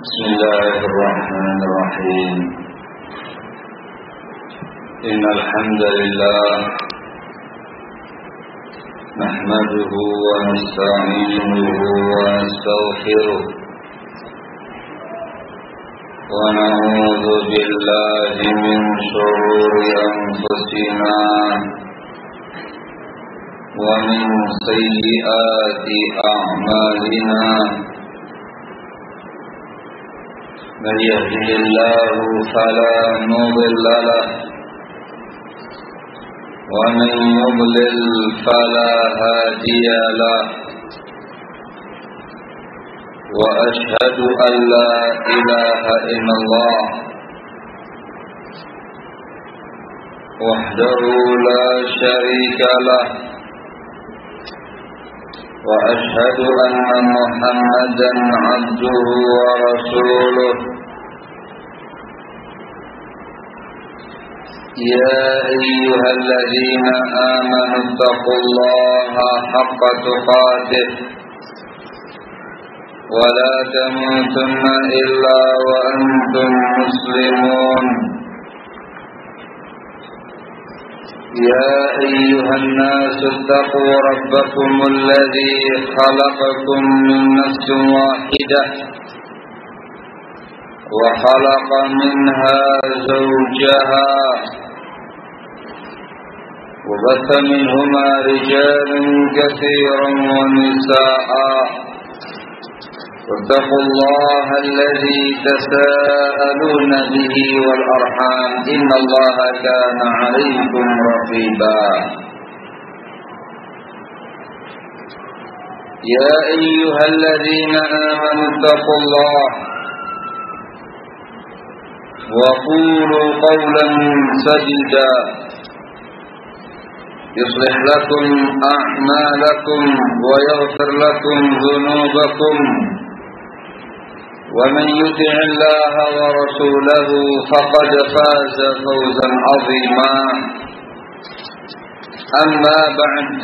بسم الله الرحمن الرحيم إن الحمد لله نحمده ونستعينه ونستغفره ونعوذ بالله من شرور أنفسنا ومن سيئات أعمالنا من يهده الله فلا مضل له ومن يضلل فلا هادي له وأشهد أن لا إله إلا الله وحده لا شريك له وأشهد أن محمدا عبده ورسوله يا أيها الذين آمنوا اتقوا الله حق تقاته ولا تموتن إلا وأنتم مسلمون يا أيها الناس اتقوا ربكم الذي خلقكم من نفس واحدة وخلق منها زوجها وبث منهما رجالا كثيرا ونساء واتقوا الله الذي تساءلون به والأرحام إن الله كان عليكم رقيبا يا أيها الذين آمنوا اتقوا الله وقولوا قولا سديدا يصلح لكم أعمالكم ويغفر لكم ذنوبكم ومن يطع الله ورسوله فقد فاز فوزا عظيما أما بعد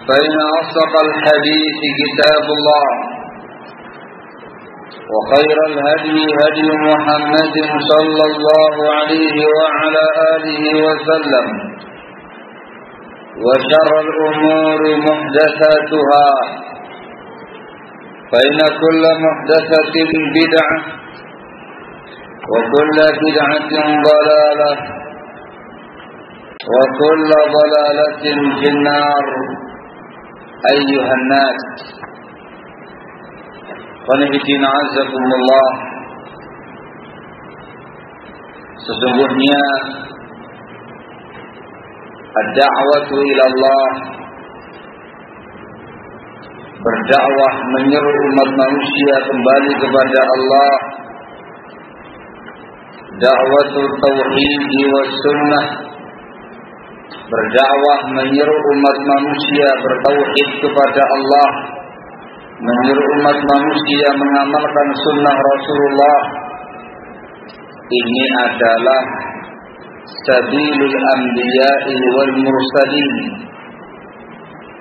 فإن أصدق الحديث كتاب الله وخير الهدي هدي محمد صلى الله عليه وعلى آله وسلم وشر الأمور محدثاتها فإن كل محدثة بدعة وكل بدعة ضلالة وكل ضلالة في النار أيها الناس Qanibitina azakumullah. Sesungguhnya ad-da'watu ila Allah, berdakwah menyeru umat manusia kembali kepada Allah, da'watu tauhid wa sunnah, berdakwah menyeru umat manusia bertauhid kepada Allah, menyeru umat manusia mengamalkan sunnah Rasulullah. Ini adalah sabilul anbiya'i wal mursalin,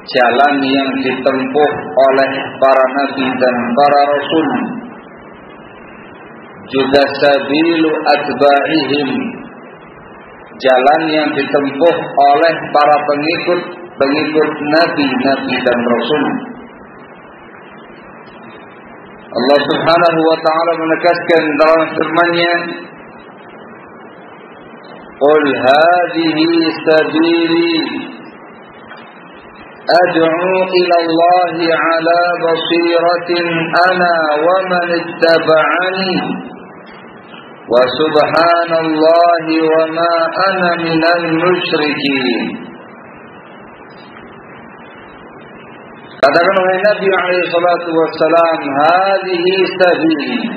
jalan yang ditempuh oleh para nabi dan para rasul, juga sabilu atba'ihim, jalan yang ditempuh oleh para pengikut nabi-nabi dan rasul. Allah Subhanahu wa ta'ala menegaskan dalam firman-Nya, "Qul hadhihi sabili ad'u ila Allah 'ala basiratin ana wa man ittaba'ani wa subhanallahi wa ma ana minal musyrikin." Katakan oleh Nabi alaihi salatu wassalam, hadhihi sabili,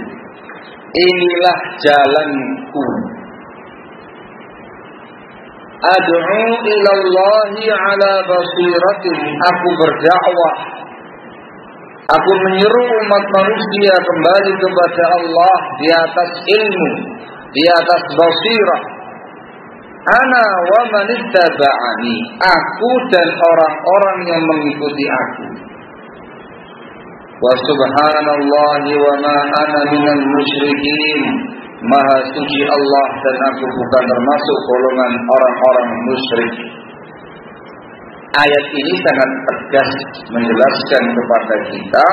inilah jalanku. Ad'u ila Allah ala basiratin, aku berdakwah, aku menyeru umat manusia kembali kepada Allah di atas ilmu, di atas basirah. Ana wa man ittaba'ani, aku dan orang-orang yang mengikuti aku. Wa subhanallahi wa ma ana minal musyrikin. Maha suci Allah dan aku bukan termasuk golongan orang-orang musyrik. Ayat ini sangat tegas menjelaskan kepada kita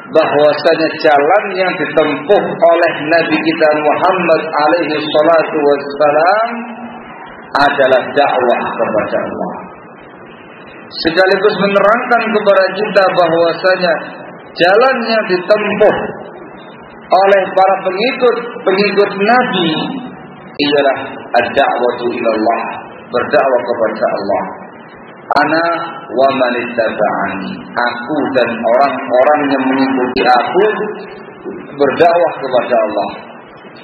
bahwasanya jalan yang ditempuh oleh Nabi kita Muhammad alaihi salatu wassalam adalah dakwah kepada Allah. Sekaligus menerangkan kepada kita bahwasanya jalan yang ditempuh oleh para pengikut Nabi ialah ad-da'watu ilallah, berdakwah kepada Allah. Ana wa man ittaba'ani, aku dan orang-orang yang mengikuti aku berdakwah kepada Allah.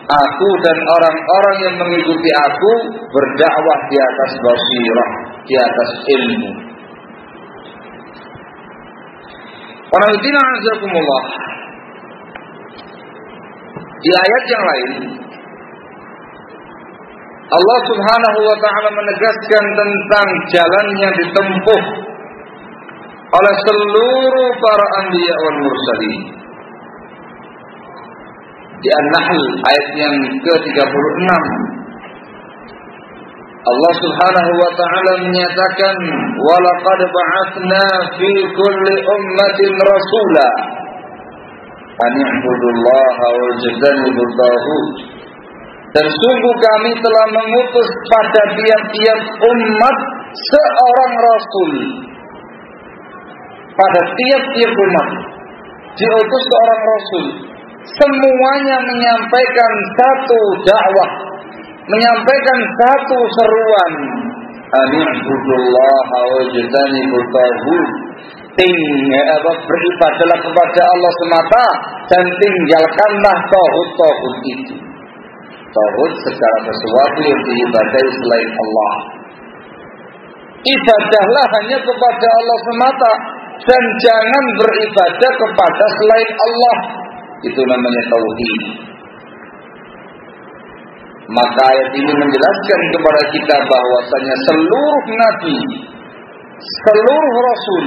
Aku dan orang-orang yang mengikuti aku berdakwah di atas basirah, di atas ilmu. Wa'alaikum azakumullah. Di ayat yang lain Allah subhanahu wa ta'ala menegaskan tentang jalan yang ditempuh oleh seluruh para anbiya wal mursalin. Di An-Nahl ayat yang ke-36 Allah subhanahu wa ta'ala menyatakan wa laqad ba'atsna fi kulli ummatin rasula an i'budullaha wajtanibut taghut. Dan sungguh kami telah mengutus pada tiap-tiap umat seorang rasul. Pada tiap-tiap umat diutus seorang rasul. Semuanya menyampaikan satu dakwah, menyampaikan satu seruan. Ani'budullaha wajtanibut taghut. Beribadahlah kepada Allah semata dan tinggalkanlah taghut-taghut itu. Taghut segala sesuatu yang diibadahi selain Allah. Ibadahlah hanya kepada Allah semata dan jangan beribadah kepada selain Allah. Itu namanya tauhid. Maka ayat ini menjelaskan kepada kita bahwasanya seluruh nabi, seluruh rasul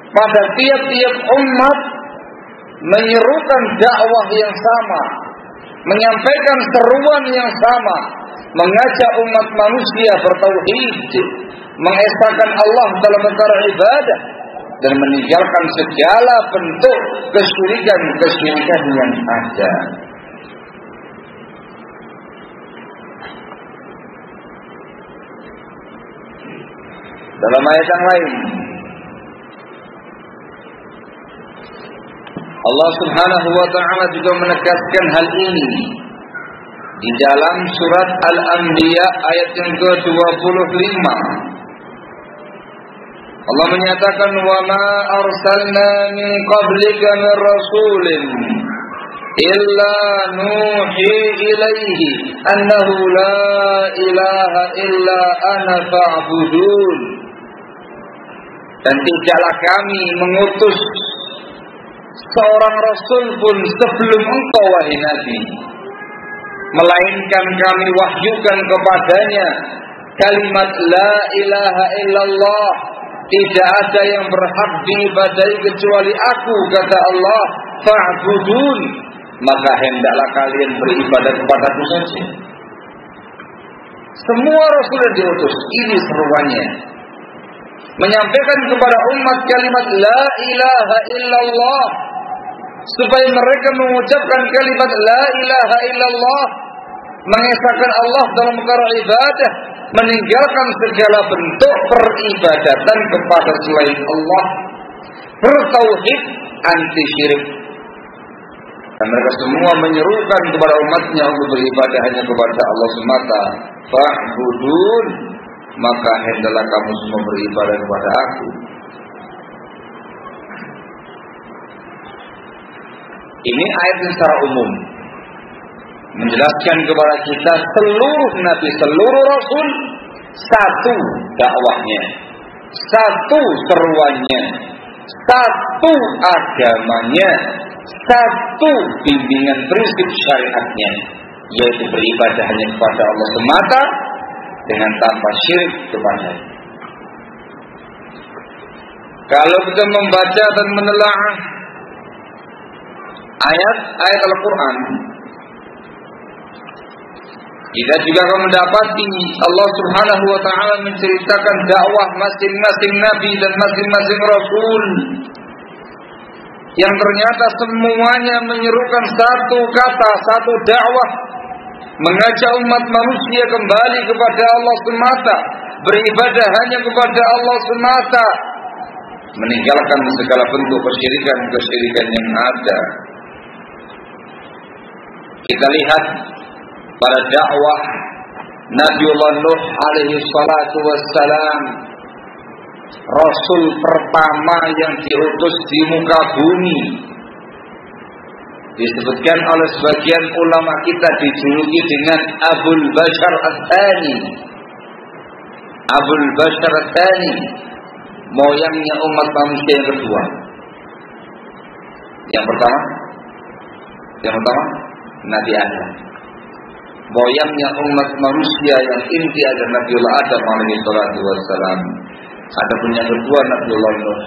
pada tiap-tiap umat menyerukan dakwah yang sama, menyampaikan seruan yang sama, mengajak umat manusia bertauhid, mengesahkan Allah dalam perkara ibadah dan meninggalkan segala bentuk kesyirikan yang ada. Dalam ayat yang lain Allah subhanahu wa ta'ala juga menegaskan hal ini di dalam surat Al-Anbiya ayat yang ke-25. Allah menyatakan wa ma arsalna min qablika min rasulin illa nuhi ilaihi annahu la ilaha illa ana fa'budun. Dan tidaklah kami mengutus seorang rasul pun sebelum engkau wahai Nabi, melainkan kami wahyukan kepadanya kalimat la ilaha illallah, tidak ada yang berhak diibadahi kecuali aku, kata Allah, fa'budun, maka hendaklah kalian beribadah kepadaku saja. Semua rasul yang diutus ini seruannya, menyampaikan kepada umat kalimat la ilaha illallah, supaya mereka mengucapkan kalimat la ilaha illallah, mengesahkan Allah dalam perkara ibadah, meninggalkan segala bentuk peribadatan kepada selain Allah, bertauhid, anti syirik. Dan mereka semua menyerukan kepada umatnya untuk beribadah hanya kepada Allah semata. Fa'budun, maka hendaklah kamu semua beribadah kepada aku. Ini ayat secara umum menjelaskan kepada kita seluruh nabi, seluruh rasul, satu dakwahnya, satu seruannya, satu agamanya, satu bimbingan prinsip syariatnya, yaitu beribadah hanya kepada Allah semata dengan tanpa syirik kepadanya. Kalau kita membaca dan menelaah ayat Al-Quran, kita juga akan mendapati Allah Subhanahu wa ta'ala menceritakan dakwah masing-masing nabi dan masing-masing rasul, yang ternyata semuanya menyerukan satu kata, satu dakwah, mengajak umat manusia kembali kepada Allah semata, beribadah hanya kepada Allah semata, meninggalkan segala bentuk kesyirikan yang ada. Kita lihat pada dakwah Nabiullah Nuh alaihi salatu wassalam, Rasul pertama yang diutus di muka bumi. Disebutkan oleh sebagian ulama kita dijuluki dengan Abul Bashar Ats-Tsani. Abul Bashar Ats-Tsani, moyangnya umat manusia yang kedua. Yang pertama Nabi Adam. Moyangnya umat manusia yang inti ada Nabiullah Adam alaihi salatu wassalam. Adapun yang kedua Nabiullah Nuh.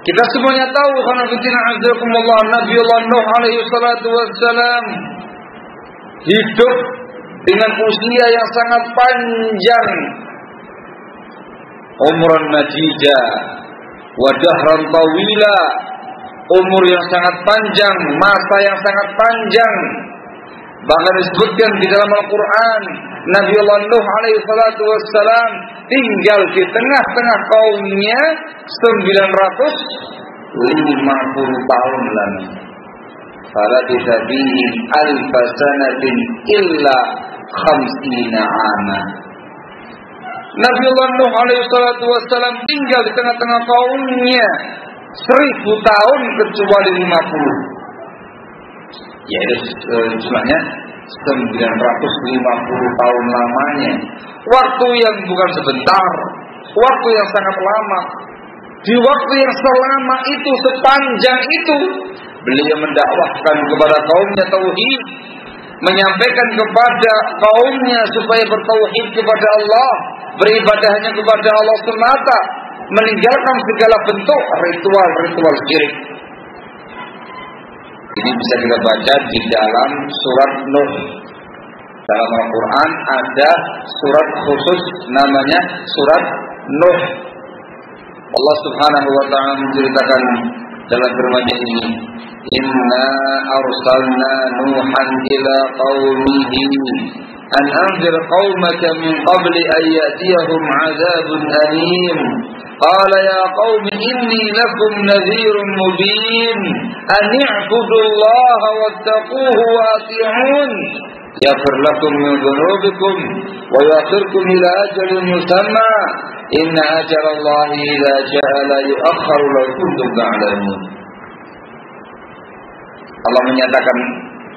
Kita semuanya tahu karena Nabiullah Nuh alaihi salatu wassalam hidup dengan usia yang sangat panjang, umran madida wa dahran tawila, umur yang sangat panjang, masa yang sangat panjang. Bahkan disebutkan di dalam Al-Quran, Nabiullah Nuh alaihi salatu wassalam tinggal di tengah-tengah kaumnya 950 tahun lama. Fala bisabihim alfa sanatin illa khamsina ama. Nabiullah Nuh alaihi salatu wassalam tinggal di tengah-tengah kaumnya 1000 tahun kecuali 50. Yaitu jumlahnya 950 tahun lamanya. Waktu yang bukan sebentar, waktu yang sangat lama. Di waktu yang selama itu, sepanjang itu, beliau mendakwahkan kepada kaumnya tauhid, menyampaikan kepada kaumnya supaya bertauhid kepada Allah, beribadah hanya kepada Allah semata, meninggalkan segala bentuk ritual syirik. Ini bisa kita baca di dalam surat Nuh. Dalam Al-Quran ada surat khusus namanya surat Nuh. Allah Subhanahu wa ta'ala menceritakan dalam firman-Nya ini, "Inna arsalna Nuhan ila qaumihi an anzir qaumaka min qabli an ya'tiyahum 'adzabun alim. Qala ya qaumi inni lakum nadhirun mubin an i'budu Allaha wattaquhu wa ati'un yaghfir lakum min dhunubikum wa yu'akhirkum ila ajalin musamma inna ajala Allahi idza jaa la yu'akhkharu law kuntum ta'lamun." Allah menyatakan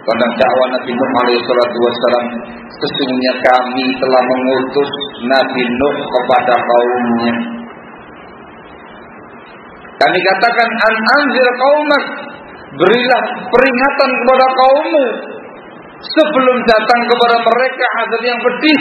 tentang dakwah Nabi Nuh alaihi salatu wassalam, sesungguhnya kami telah mengutus Nabi Nuh kepada kaumnya. Kami katakan an anzir qaumak, berilah peringatan kepada kaummu sebelum datang kepada mereka azab yang pedih.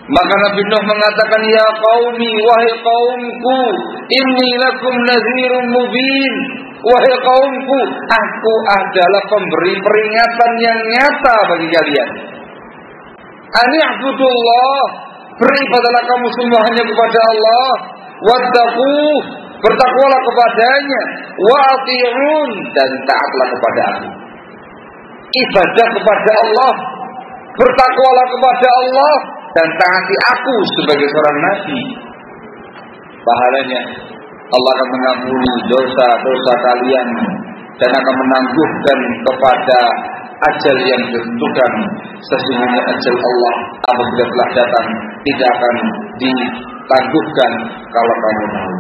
Maka Nabi Nuh mengatakan, ya qaumi, wahai kaumku, inni lakum nadhirun mubin. Wahai kaumku, aku adalah pemberi peringatan yang nyata bagi kalian. Ani'budullah, beribadahlah kamu semua hanya kepada Allah. Wattaquh, bertakwalah kepadanya. Wa ati'un, dan taatlah kepada aku. Ibadah kepada Allah, bertakwalah kepada Allah, dan taati aku sebagai seorang nabi. Pahalanya Allah akan mengampuni dosa-dosa kalian dan akan menangguhkan kepada ajal yang ditentukan. Sesungguhnya ajal Allah apabila telah datang tidak akan ditangguhkan kalau kamu tahu.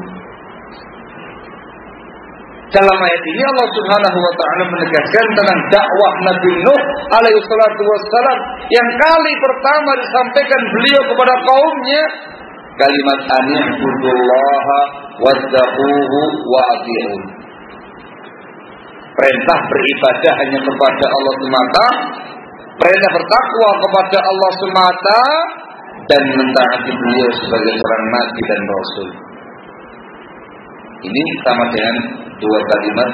Dalam ayat ini Allah Subhanahu wa ta'ala menegaskan tentang dakwah Nabi Nuh alaihi salatu wassalam yang kali pertama disampaikan beliau kepada kaumnya kalimat ani'budullaha wattaquhu wa ati'un. Perintah beribadah hanya kepada Allah semata, perintah bertakwa kepada Allah semata, dan mentaati beliau sebagai seorang nabi dan rasul. Ini sama dengan dua kalimat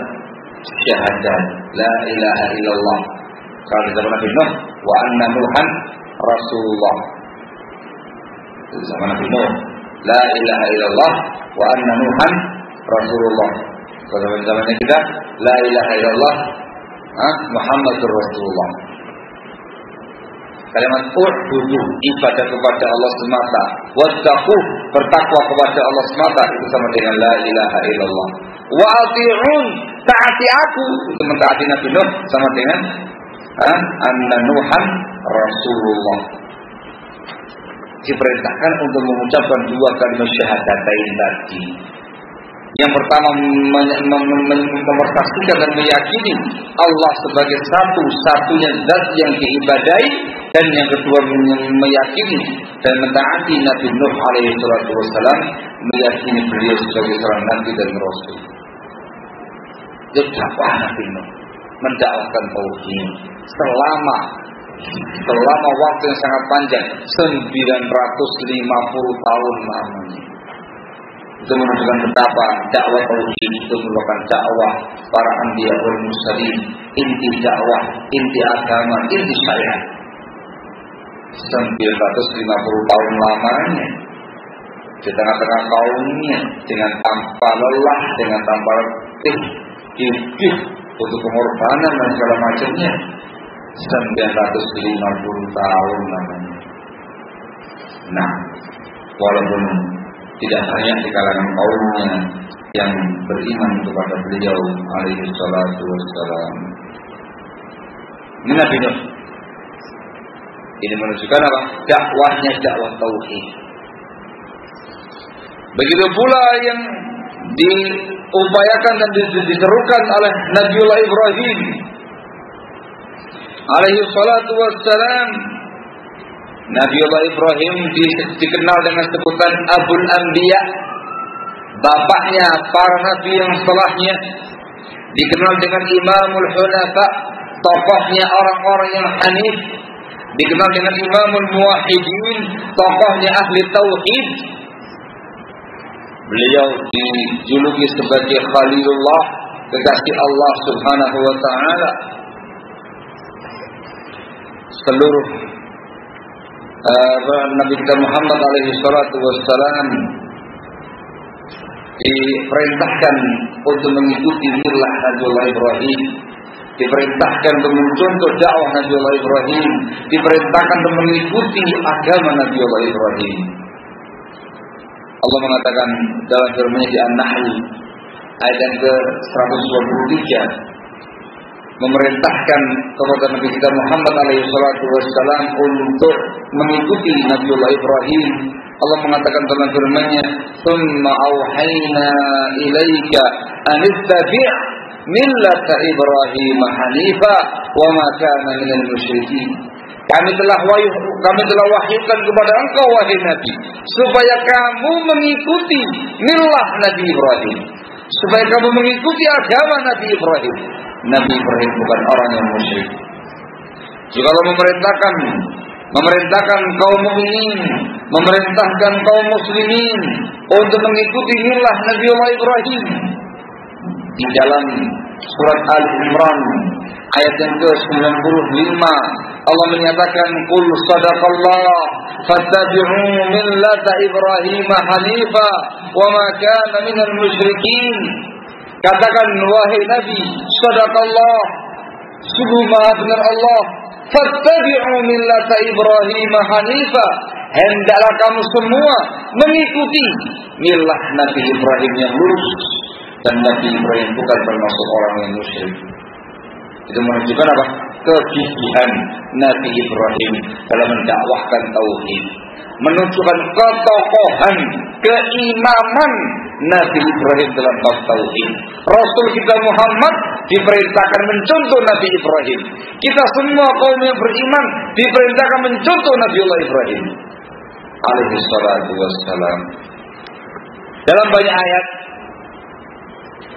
syahadat la ilaha illallah. Kalau di zaman Nabi Nuh, wa anna Nuhan Rasulullah. Di zaman Nabi Nuh, la ilaha illallah wa anna Nuhan Rasulullah. Kalau di zamannya kita, la ilaha illallah Muhammadur Rasulullah. Kalimat u'budu, ibadah kepada Allah semata, wattaqu, bertakwa kepada Allah semata, itu sama dengan la ilaha illallah. Wa ati'un, taati aku, itu mentaati Nabi Nuh, sama dengan anna Nuhan Rasulullah. Diperintahkan untuk mengucapkan dua kalimat syahadatain tadi. Yang pertama mempersaksikan dan meyakini Allah sebagai satu-satunya zat yang diibadahi, dan yang kedua meyakini dan mentaati Nabi Nuh alaihi salatu wassalam, meyakini beliau sebagai seorang nabi dan rasul. Dakwah Nabi Nuh mendakwahkan tauhid selama waktu yang sangat panjang, 950 tahun lamanya. Itu menunjukkan betapa dakwah tauhid itu merupakan dakwah para anbiya wal mursalin, inti dakwah, inti agama, inti syariat. 950 tahun lamanya di tengah-tengah kaumnya, dengan tanpa lelah, dengan tanpa letih, gigih, butuh pengorbanan dan segala macamnya. 950 tahun lamanya. Nah, walaupun tidak banyak di kalangan kaumnya yang beriman kepada beliau alaihi salatu wassalam. Nabi Nuh ini menunjukkan apa? Dakwahnya dakwah tauhid. Begitu pula yang diupayakan dan diserukan oleh Nabiullah Ibrahim alaihi salatu wassalam. Nabiullah Ibrahim dikenal dengan sebutan Abul Anbiya, bapaknya para nabi yang setelahnya. Dikenal dengan Imamul Hunafa, tokohnya orang-orang yang hanif. Dikenal dengan Imamul Muwahhidin, tokohnya ahli tauhid. Beliau dijuluki sebagai Khalilullah, kekasih Allah Subhanahu wa taala. Seluruh Nabi kita Muhammad alaihi salatu wassalam diperintahkan untuk mengikuti milah Nabiullah Ibrahim, diperintahkan untuk mencontoh dakwah Nabiullah Ibrahim, diperintahkan untuk mengikuti agama Nabiullah Ibrahim. Allah mengatakan dalam firman-Nya di An-Nahl ayat yang ke-123, memerintahkan kepada Nabi kita Muhammad alaihi salatu wassalam untuk mengikuti Nabiullah Ibrahim. Allah mengatakan dalam firman-Nya, "Tsumma auhayna ilaika an ittabi' millata Ibrahim hanifa wa ma kana minal musyrikin." Kami telah wahyukan kepada engkau wahai Nabi, supaya kamu mengikuti milah Nabi Ibrahim, supaya kamu mengikuti agama Nabi Ibrahim. Nabi Ibrahim bukan orang yang musyrik. Jika Allah memerintahkan kaum mukminin, memerintahkan kaum muslimin untuk mengikuti milah Nabiullah Ibrahim, di dalam surat Al-Imran ayat yang ke-95 Allah menyatakan, "Qul sadaqallah fattabi'u millata Ibrahim hanifa wa ma kana minal musyrikin." Katakan wahai Nabi, sadaqallah, sungguh maha benar Allah, fattabi'u millata Ibrahim hanifa, hendaklah kamu semua mengikuti milah Nabi Ibrahim yang lurus. Dan Nabi Ibrahim bukan termasuk orang yang musyrik. Itu menunjukkan apa? Kegigihan Nabi Ibrahim dalam mendakwahkan tauhid, menunjukkan ketokohan, keimaman Nabi Ibrahim dalam bab tauhid. Rasul kita Muhammad diperintahkan mencontoh Nabi Ibrahim. Kita semua kaum yang beriman diperintahkan mencontoh Nabiullah Ibrahim alaihi salatu wassalam. Dalam banyak ayat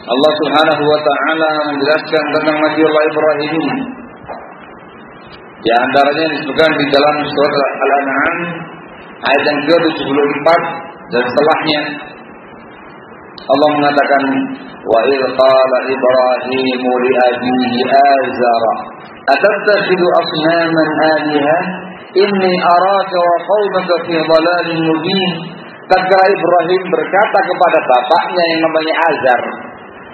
Allah Subhanahu wa taala menjelaskan tentang Nabiullah Ibrahim. Di antaranya disebutkan di dalam surat Al-An'am ayat yang ke-74 dan setelahnya. Allah mengatakan, wa idh qala Ibrahim li abihi Azar atattakhidhu asnaman aliha inni araka wa qaumaka fi dhalalin mubin. Tatkala Ibrahim berkata kepada bapaknya yang namanya Azar,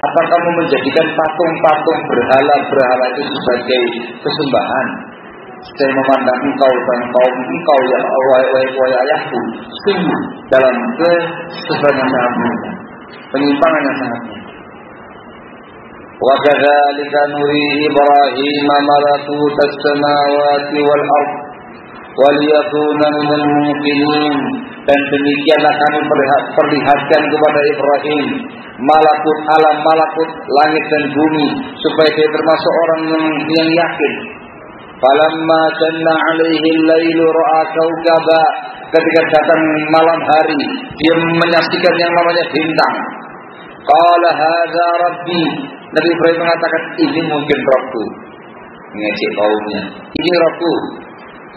apa kamu menjadikan patung-patung berhala-berhala itu sebagai kesembahan? Saya memandang engkau dan kaum engkau ya Allah wa ayahku sungguh dalam kesesatan yang sangat mudah, penyimpangan yang sangat mudah. Wa kadzalika nuri Ibrahim malakut as-samawati wal ard wal yakuna minal muqinin. Dan demikianlah kami perlihatkan kepada Ibrahim malakut alam malakut langit dan bumi supaya dia termasuk orang yang yakin. Falamma janna alaihi al-lailu ra'a kaukaba. Ketika datang malam hari, dia menyaksikan yang namanya bintang. Qala hadza rabbi. Nabi Ibrahim mengatakan, ini mungkin Rabbku. Mengejek kaumnya, ini Rabbku.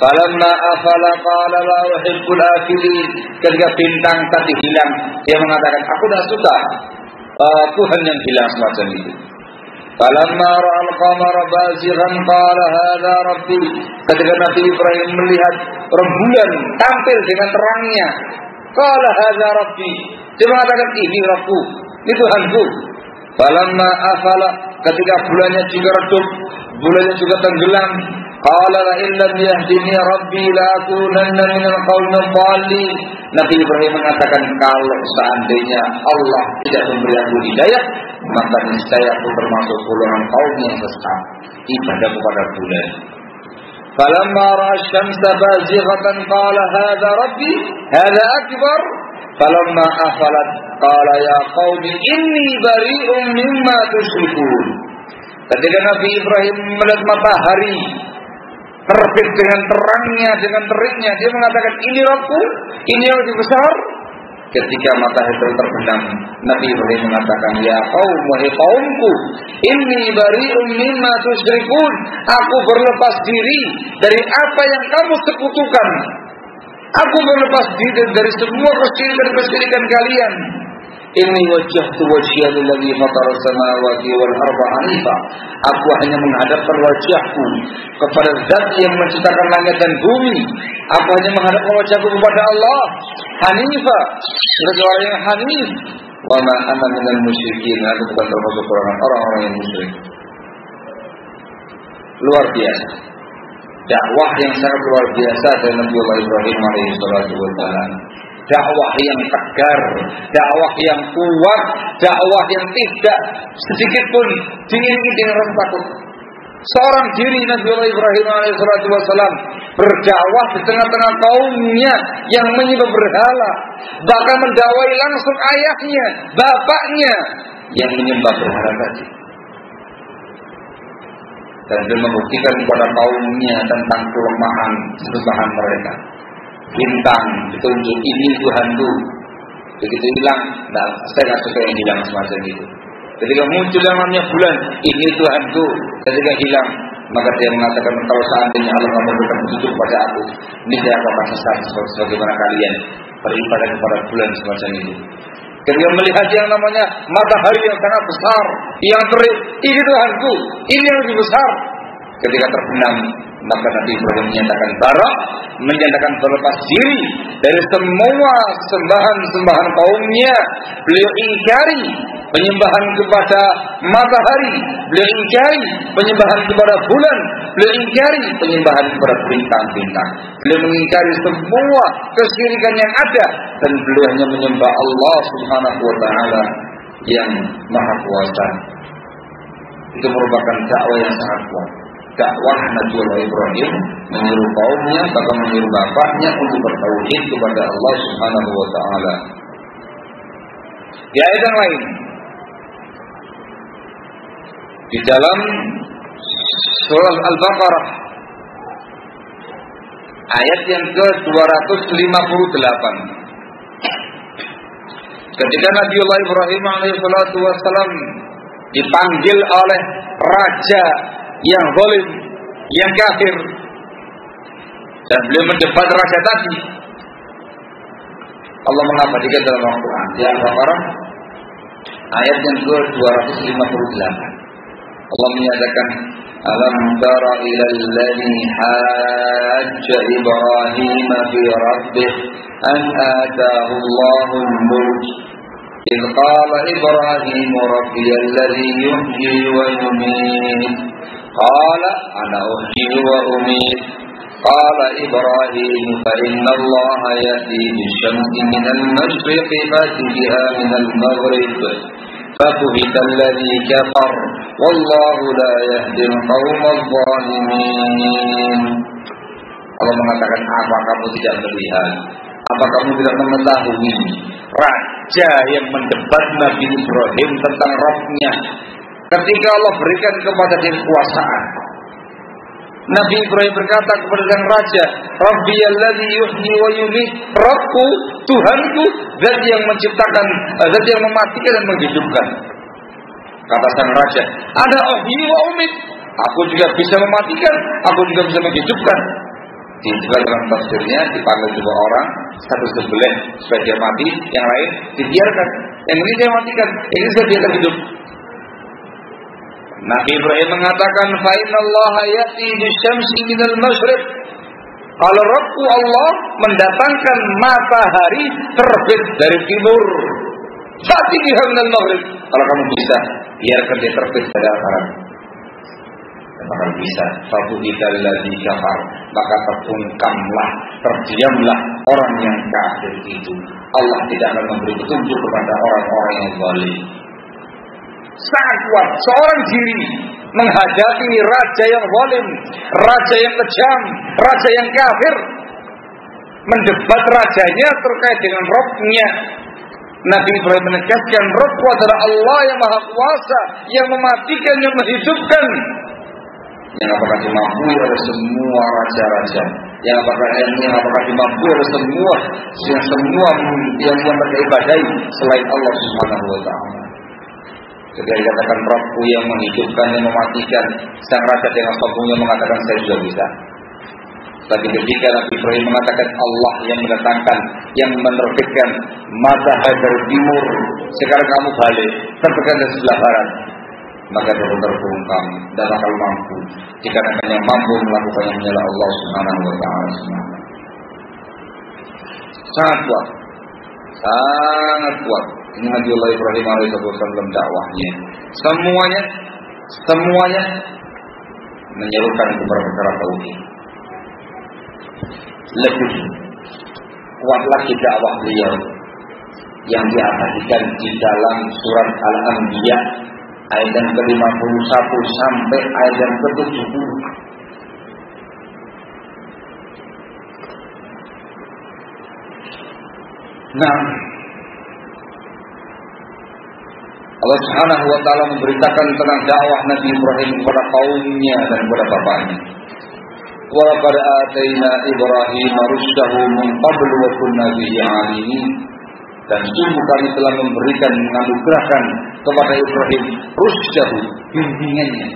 Falamma afala qala la uhibbul afilin. Ketika bintang tadi hilang, dia mengatakan, aku tidak suka Tuhan yang hilang semacam itu. Falamma ra'al qamara bazighan qala hadza rabbi. Ketika Nabi Ibrahim melihat rembulan tampil dengan terangnya, qala hadza rabbi. Dia mengatakan, ini Rabbku, ini Tuhanku. Falamma afala. Ketika bulannya juga redup, bulannya juga tenggelam, qala la illam yahdini rabbi la akunanna minal qaumil dhalin. Nabi Ibrahim mengatakan, kalau seandainya Allah tidak memberi aku hidayah, maka niscaya aku termasuk golongan kaum yang sesat. Ibadah kepada bulan. Falamma ra'a asy-syamsa bazighatan qala hadza rabbi hadza akbar. Falamma afalat qala ya qaumi inni bari'un mimma tusyrikun. Ketika Nabi Ibrahim melihat matahari terbit dengan terangnya, dengan teriknya, dia mengatakan, ini Rabbku, ini yang lebih besar. Ketika matahari terbenam, Nabi Ibrahim mengatakan, ya qaum, wahai kaumku, inni bari'un mimma tusyrikun. Aku berlepas diri dari apa yang kamu sekutukan. Aku berlepas diri dari semua kesyirikan kalian. Inni wajjahtu wajhiya lillazi fatara samawati wal arda hanifa. Aku hanya menghadapkan wajahku kepada Zat yang menciptakan langit dan bumi. Aku hanya menghadapkan wajahku kepada Allah hanifa, sebagai orang yang hanif. Wa ma ana minal musyrikin. Aku bukan termasuk orang-orang yang musyrik. Luar biasa. Dakwah yang sangat luar biasa dari Nabi Ibrahim alaihi salatu wassalam. Dakwah yang tegar, dakwah yang kuat, dakwah yang tidak sedikit pun diiringi dengan rasa takut. Seorang diri Nabi Ibrahim alaihissalam berdakwah di tengah-tengah kaumnya yang menyembah berhala, bahkan mendakwai langsung ayahnya, bapaknya yang menyembah berhala tadi. Dan dia membuktikan kepada kaumnya tentang kelemahan sembahan mereka. Bintang ditunjuk, ini Tuhanku. Begitu hilang, nah, saya nggak suka yang hilang semacam itu. Ketika muncul yang namanya bulan, ini Tuhanku. Ketika hilang, maka dia mengatakan, kalau seandainya Allah memberikan petunjuk pada aku, ini saya akan sesat sebagaimana kalian beribadah kepada bulan semacam itu. Ketika melihat yang namanya matahari yang sangat besar, yang terik, ini Tuhanku, ini yang lebih besar. Ketika terbenam, maka Nabi Ibrahim menyatakan barak, menyatakan berlepas diri dari semua sembahan-sembahan kaumnya. Beliau ingkari penyembahan kepada matahari, beliau ingkari penyembahan kepada bulan, beliau ingkari penyembahan kepada bintang-bintang. Beliau mengingkari semua kesyirikan yang ada dan beliau hanya menyembah Allah Subhanahu wa taala yang Maha Kuasa. Itu merupakan dakwah yang sangat kuat. Dakwah Nabi Ibrahim menyuruh kaumnya, bahkan menyuruh bapaknya untuk bertauhid kepada Allah Subhanahu wa taala. Di ayat yang lain, di dalam surah Al-Baqarah ayat yang ke-258, ketika Nabi Ibrahim alaihissalatu wassalam dipanggil oleh raja yang zalim, yang kafir, dan beliau mendebat raja tadi, Allah mengabadikan dalam Al-Quran di Al-Baqarah Ayat yang ke-258. Allah menyatakan, alam tara ilal ladzi hajja Ibrahim fi rabbih an ataahu Allahul mulk إذ قال إبراهيم ربي الذي يحيي ويميت قال أنا أحيي وأميت قال إبراهيم فإن الله يأتي بالشمس من المشرق فأت بها من المغرب فبهت الذي كفر والله لا يهدي القوم الظالمين. Allah mengatakan, apa kamu tidak melihat? Apa kamu tidak mengetahui raja yang mendebat Nabi Ibrahim tentang Rabb-nya ketika Allah berikan kepada dia kekuasaan? Nabi Ibrahim berkata kepada sang raja, Rabbiyalladzi yuhyi wa yumiit, Rabbku, Tuhanku, zat yang menciptakan, zat yang mematikan dan menghidupkan. Kata sang raja, ada uhyi wa umiit, aku juga bisa mematikan, aku juga bisa menghidupkan. Juga dalam tafsirnya dipanggil dua orang, satu sebelah supaya dia mati, yang lain dibiarkan. Yang ini saya matikan, yang ini saya biarkan hidup. Nabi Ibrahim mengatakan, fa innallaha ya'ti bisyamsi minal masyriq. Kalau Rabbku Allah mendatangkan matahari terbit dari timur. Fa'ti biha minal maghrib. Kalau kamu bisa, biarkan dia terbit dari utara. Maka bisa, fabuhikal ladzi kafar, maka terpungkamlah, terdiamlah orang yang kafir itu. Allah tidak akan memberi petunjuk kepada orang-orang yang zalim. Sangat kuat seorang diri menghadapi raja yang zalim, raja yang kejam, raja yang kafir, mendebat rajanya terkait dengan Rabb-nya. Nabi Ibrahim menegaskan, Rabb-ku adalah Allah yang maha kuasa, yang mematikan, yang menghidupkan, yang apakah dimampu oleh semua raja-raja, yang apakah dimampu oleh semua yang mereka ibadahi selain Allah Subhanahu wa taala. Ketika dikatakan Rabbku yang menghidupkan, yang mematikan, sang raja dengan sombongnya mengatakan saya sudah bisa. Tapi ketika Nabi Ibrahim mengatakan Allah yang mendatangkan, yang menerbitkan matahari dari timur, sekarang kamu balik terbitkan dari sebelah barat, maka dia terbungkam dan akan mampu. Dikarenakan yang mampu melakukan yang hanyalah Allah Subhanahu wa taala. Sangat kuat. Sangat kuat. Ini Nabi Allah Ibrahim alaihissalam dakwahnya. Semuanya menyerukan kepada perkara tauhid. Lebih kuat lagi dakwah beliau yang diabadikan di dalam surat Al-Anbiya ayat yang ke-51 sampai ayat yang ke-70. Nah, Allah Subhanahu wa taala memberitakan tentang dakwah Nabi Ibrahim kepada kaumnya dan kepada bapaknya. Wa laqad atayna Ibrahim rusydahu min qablu wa kunna bihi alimin. Dan sungguh kami telah memberikan, menganugerahkan kepada Ibrahim rusydahu, bimbingannya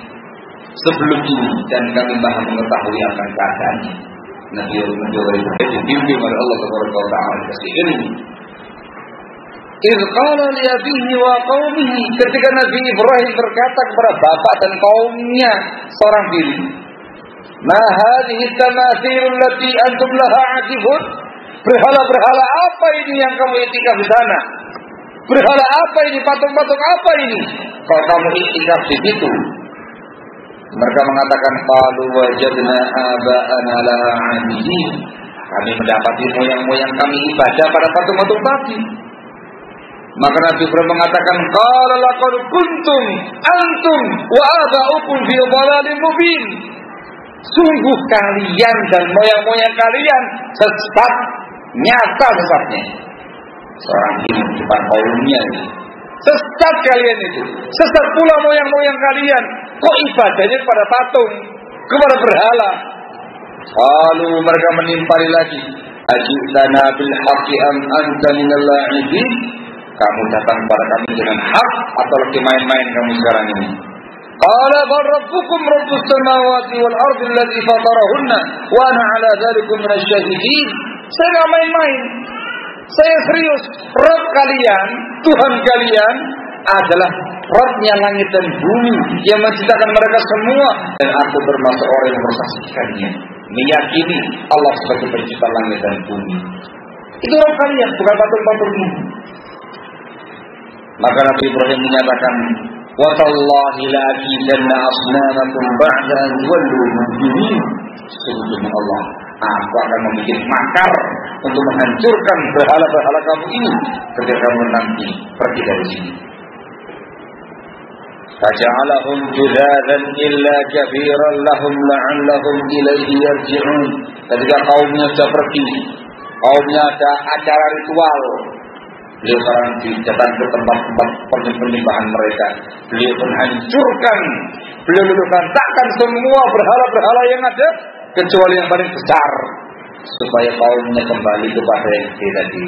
sebelum ini, dan kami maha mengetahui akan keadaannya. Nabi Ibrahim dibimbing oleh Allah Subhanahu wa taala kasih ilmu. Idz qala li abihi wa qaumihi, ketika Nabi Ibrahim berkata kepada bapak dan kaumnya seorang diri, ma hadhihi tamathil allati antum laha akifun, berhala-berhala apa ini yang kamu itikaf di sana? Berhala apa ini? Patung-patung apa ini? Kalau kamu itikaf di situ. Mereka mengatakan, qalu wajadna aba'ana laha 'abidin, kami mendapati moyang-moyang kami ibadah pada patung-patung tadi. Maka Nabi Ibrahim mengatakan, qala laqad kuntum antum wa aba'ukum fi dhalalin mubin. Sungguh kalian dan moyang-moyang kalian sesat, nyata sesatnya. Seorang ini di depan kaumnya ini, sesat kalian itu, sesat pula moyang-moyang kalian. Kok ibadahnya kepada patung, kepada berhala? Lalu mereka menimpali lagi, ajitana bil haqqi am anta minal la'ibin, kamu datang kepada kami dengan hak atau lagi main-main kamu sekarang ini? Qala bal rabbukum rabbus samawati wal ardi allazi fatarahunna wa ana ala dzalikum minasy syahidin. Saya enggak main-main. Saya serius. Rabb kalian, Tuhan kalian adalah Rabbnya langit dan bumi yang menciptakan mereka semua, dan aku termasuk orang yang bersaksikannya, meyakini Allah sebagai pencipta langit dan bumi. Itu Rabb kalian, bukan patung-patung ini. Maka Nabi Ibrahim menyatakan, wa tallahi la aqidanna asnamakum ba'da an wallu mudbirin. Sesungguhnya Allah, aku akan membuat makar untuk menghancurkan berhala-berhala kamu ini ketika kamu nanti pergi dari sini. Faja'alahum judadan illa kabiran lahum la'allahum ilaihi yarji'un. Ketika kaumnya sudah pergi, kaumnya ada acara ritual, beliau sekarang datang ke tempat-tempat penyembahan mereka. Beliau pun hancurkan, beliau takkan semua berhala-berhala yang ada, kecuali yang paling besar, supaya kaumnya kembali kepada yang tadi.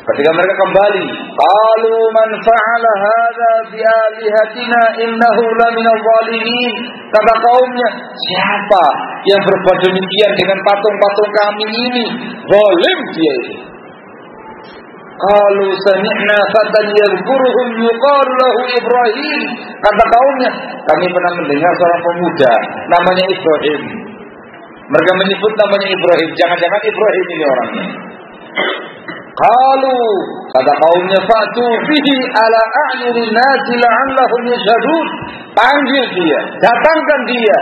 Ketika mereka kembali, qalu man fa'ala hadza bi alihatina innahu laminadh dhalimin. Kata kaumnya, siapa yang berbuat demikian dengan patung-patung kami ini? Zalim dia itu. Qalu sami'na fatan yadhkuruhum yuqalu lahu Ibrahim. Kata kaumnya, kami pernah mendengar seorang pemuda namanya Ibrahim. Mereka menyebut namanya Ibrahim. Jangan-jangan Ibrahim ini orangnya. Qalu, kata kaumnya, fa'tu bihi ala a'yunin nasi la'allahum yashhadun. Panggil dia, datangkan dia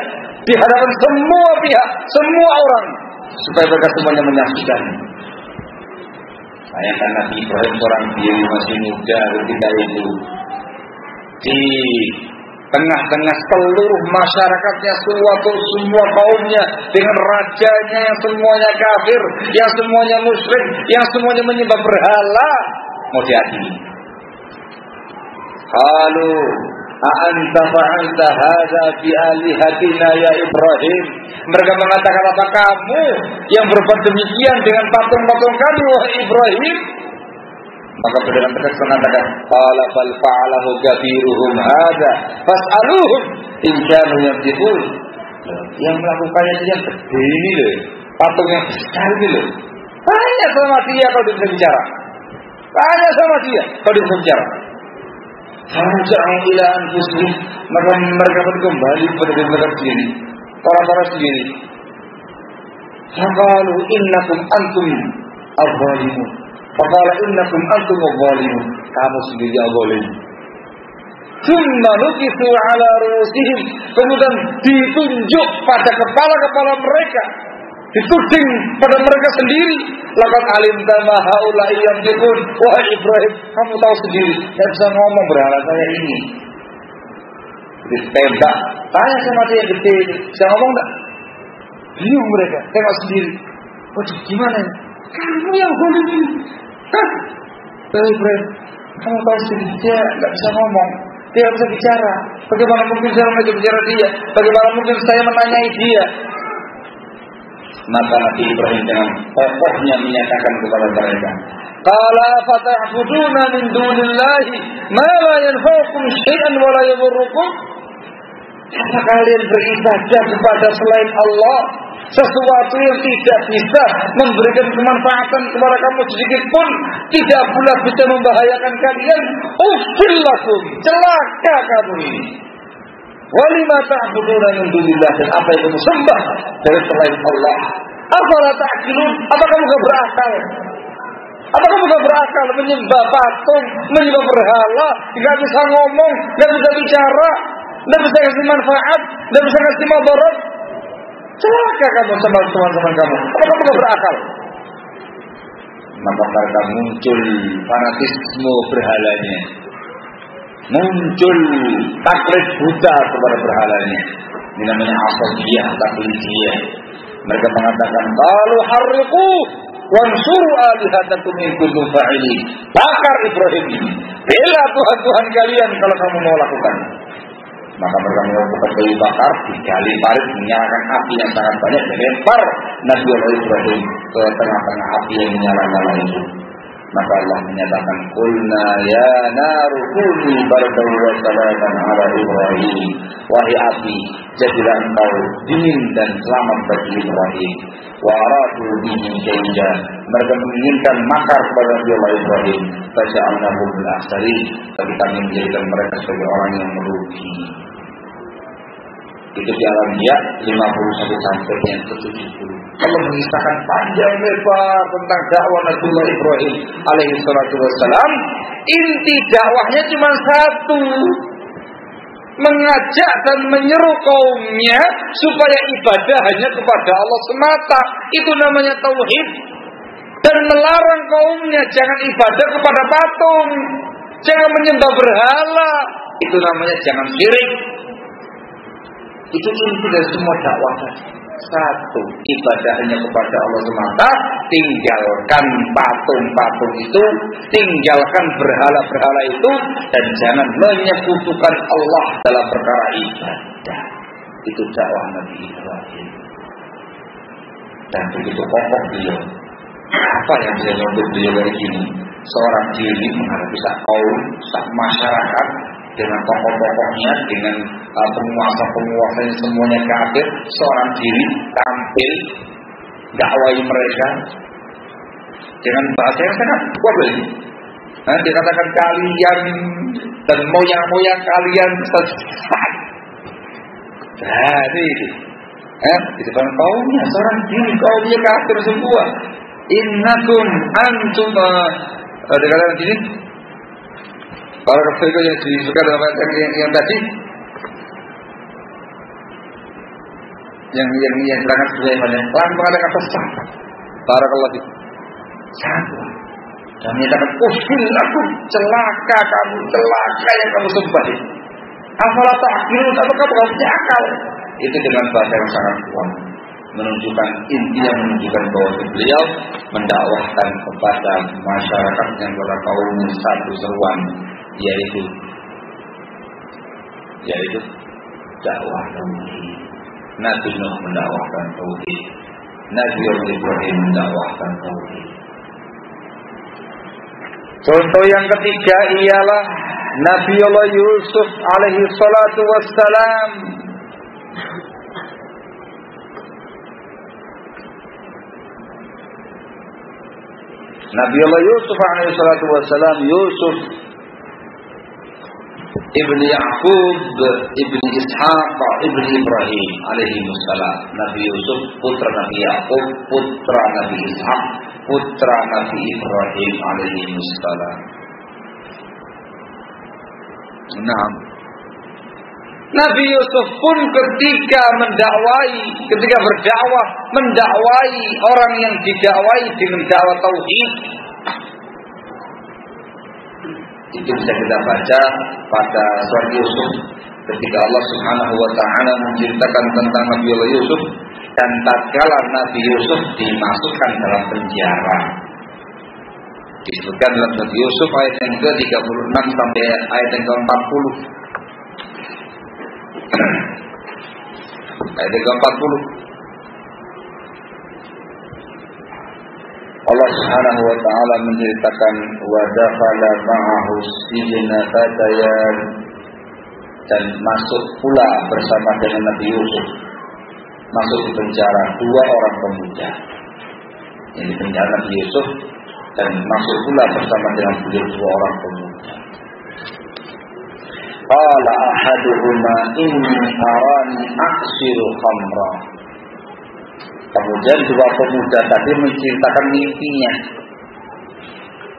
di hadapan semua pihak, semua orang, supaya mereka semuanya menyaksikan. Bayangkan Nabi Ibrahim seorang diri masih muda ketika itu, di tengah-tengah seluruh masyarakatnya, semua kaumnya, dengan rajanya yang semuanya kafir, yang semuanya musyrik, yang semuanya menyembah berhala, mau diadili. Qalu a'anta fa'alta hadza bi alihatina ya Ibrahim. Mereka mengatakan, apa kamu yang berbuat demikian dengan patung-patung kami wahai Ibrahim? Maka beliau tegas mengatakan, qala bal fa'alahu kabiruhum hadza fas'aluhum in kanu yantiqun. Yang melakukannya itu yang gede ini loh, patung yang besar ini loh. Tanya sama dia kalau dia bisa bicara. Tanya sama dia kalau dia bisa bicara. Farja'u ila anfusihim, maka mereka pun kembali kepada diri mereka sendiri, orang-orang sendiri. Faqalu innakum antum adh-dhalimun. Faqala innakum antum adh-dhalimun. Kamu sendiri adh-dhalim. Thumma nukisu ala ru'usihim, kemudian ditunjuk pada kepala-kepala mereka, dituding pada mereka sendiri. Laqad alimta ma haula'i yantiqun. Wahai Ibrahim, kamu tahu sendiri, tidak bisa ngomong berhala saya ini. Ditembak. Tanya sama dia yang gede ini, bisa ngomong enggak? Bingung mereka, tengok sendiri. Waduh, gimana ini? Kamu yang zalim ini. Ibrahim, kamu tahu sendiri, dia enggak bisa ngomong, dia enggak bisa bicara. Bagaimana mungkin saya mengajak bicara dia? Bagaimana mungkin saya menanyai dia? Maka Nabi Ibrahim dengan kokohnya menyatakan kepada mereka, qala fata'buduna min dunillahi ma la yanfa'ukum syai'an wa la yadhurrukum. Apa kalian beribadah kepada selain Allah sesuatu yang tidak bisa memberikan kemanfaatan kepada kamu sedikit pun, tidak pula bisa membahayakan kalian? Uffil lakum, celaka kamu ini. Walima ta'buduna min dunillah, dan apa yang kamu sembah dari selain Allah? Afala ta'qilun, apa kamu enggak berakal? Apa kamu enggak berakal menyembah patung, menyembah berhala, enggak bisa ngomong, enggak bisa bicara, enggak bisa kasih manfaat, enggak bisa kasih madarat? Celaka kamu sama teman-teman kamu. Apa kamu enggak berakal? Maka mereka muncul fanatisme berhalanya, muncul taklid buta kepada berhalanya. Ini namanya asabiyah, taklidiyah. Mereka mengatakan, qalu harriqu wansuru alihatakum in kuntum fa'ilin. Bakar Ibrahim ini, bela Tuhan-Tuhan kalian kalau kamu mau lakukan. Maka mereka melakukan kayu bakar, digali parit, menyalakan api yang sangat banyak, dilempar Nabi Ibrahim ke tengah-tengah api yang menyala-nyala itu. Maka Allah menyatakan, "Qulna ya naru kuni bardan wa salaman ala Ibrahim." Wahai api, jadilah engkau dingin dan selamat bagi Ibrahim. Wa aradu bihi kaida. Mereka menginginkan makar kepada Nabi Ibrahim. Faja'alnahu bil akhsarin. Tapi kami menjadikan mereka sebagai orang yang merugi. Itu di Al-Anbiya 51 sampai yang ke-70. Allah mengisahkan panjang lebar tentang dakwah Nabi Ibrahim alaihi salatu wassalam. Inti dakwahnya cuma satu, mengajak dan menyeru kaumnya supaya ibadah hanya kepada Allah semata. Itu namanya tauhid. Dan melarang kaumnya jangan ibadah kepada patung, jangan menyembah berhala. Itu namanya jangan syirik. Itu inti dari semua dakwah. Satu, ibadah hanya kepada Allah semata. Tinggalkan patung-patung itu, tinggalkan berhala-berhala itu, dan jangan menyekutukan Allah dalam perkara ibadah. Itu dakwah Nabi Ibrahim. Dan begitu kokoh beliau. Apa yang bisa menuntut beliau dari sini? Seorang diri menghadapi sak kaum, sak masyarakat, dengan tokoh-tokohnya, dengan penguasa-penguasanya semuanya kafir, seorang diri tampil dakwai mereka dengan bahasa yang sangat kuat ini. Dikatakan kalian dan moyang-moyang kalian sesat. Jadi di depan kaumnya, seorang diri kaumnya kafir semua. Innakum antum dikatakan sini. Para kafir yang disebutkan dalam ayat yang tadi, yang terangkan sebagai banyak orang mengatakan sesat. Barakallahu fiik. Salah. Dan menyatakan aku celaka kamu, celaka yang kamu sembah. Afala ta'qilun, apakah kamu tidak punya akal? Itu dengan bahasa yang sangat kuat, menunjukkan inti yang menunjukkan bahwa beliau mendakwahkan kepada masyarakat yang pada kaumnya satu seruan, yaitu dakwah tauhid. Nabi Nuh mendakwahkan tauhid, Nabi Ibrahim mendakwahkan tauhid. Contoh yang ketiga ialah Nabi Allah Yusuf alaihi salatu wassalam. Nabi Allah Yusuf alaihi salatu wassalam, Yusuf ibn Ya'qub ibn Ishaq ibn Ibrahim alaihi wassalam. Nabi Yusuf putra Nabi Ya'qub, putra Nabi Ishaq, putra Nabi Ibrahim alaihi wassalam. Nah, Nabi Yusuf pun ketika berdakwah, mendakwai orang yang didakwai dengan dakwah tauhid. Itu bisa kita baca pada surat Yusuf ketika Allah Subhanahu wa taala menceritakan tentang Nabi Yusuf, dan tatkala Nabi Yusuf dimasukkan dalam penjara. Disebutkan dalam surat Yusuf ayat yang ke-36 sampai ayat yang ke-40. Ayat yang ke-40. Allah Subhanahu wa taala menceritakan wa dakhala ma'ahu sijna fatayan, dan masuk pula bersama dengan Nabi Yusuf, masuk ke penjara dua orang pemuda. Ini penjara Nabi Yusuf, dan masuk pula bersama dengan beliau dua orang pemuda. Qala ahaduhuma inni arani aksiru khamra. Kemudian dua pemuda tadi menceritakan mimpinya.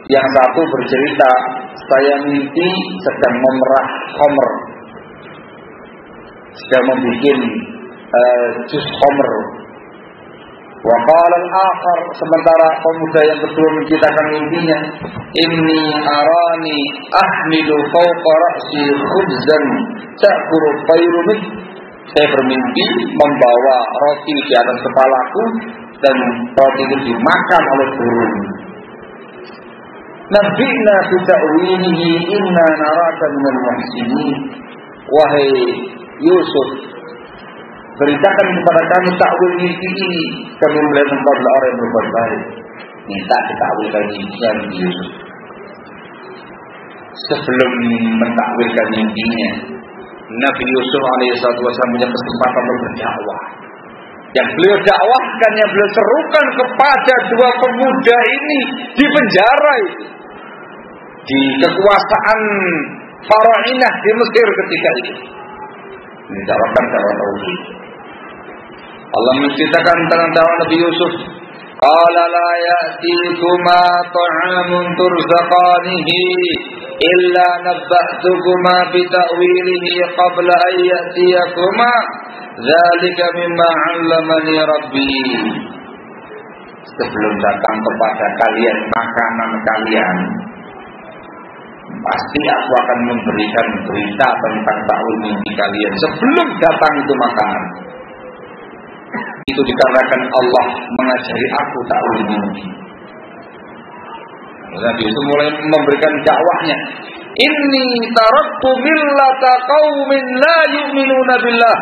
Yang satu bercerita, saya mimpi sedang memerah khamr, sedang membuat jus khamr. Wa qala al-akhar, sementara pemuda yang kedua menceritakan mimpinya, inni arani ahmilu fawqa ra'si khubzan ta'kulu tayru min. Saya bermimpi membawa roti di atas kepalaku dan roti itu dimakan oleh burung. Nabi'na fi ta'wilihi inna naraka minal muhsinin. Wahai Yusuf, beritakan kepada kami takwil mimpi ini, kami melihat engkau adalah orang yang berbuat baik. minta ditakwilkan mimpinya Nabi Yusuf. Sebelum mentakwilkan mimpinya, Nabi Yusuf alaihissalam punya kesempatan untuk berdakwah. Yang beliau dakwahkan, yang beliau serukan kepada dua pemuda ini di penjara itu, di kekuasaan Farainah di Mesir ketika itu. Ini dakwahkan dakwah tauhid. Allah menceritakan tentang dakwah Nabi Yusuf. Qala la ya'tikuma ta'amun turzaqanihi illa nabba'tukuma bita'wilihi qabla an ya'tiyakuma dzalika mimma 'allamani rabbi. Sebelum datang kepada kalian makanan kalian, pasti aku akan memberikan berita tentang ta'wil mimpi kalian sebelum datang itu makanan. Itu dikarenakan Allah mengajari aku ta'wil mimpi. Nabi Yusuf mulai memberikan dakwahnya. Inni taraktu millata qaumin la yu'minuna billah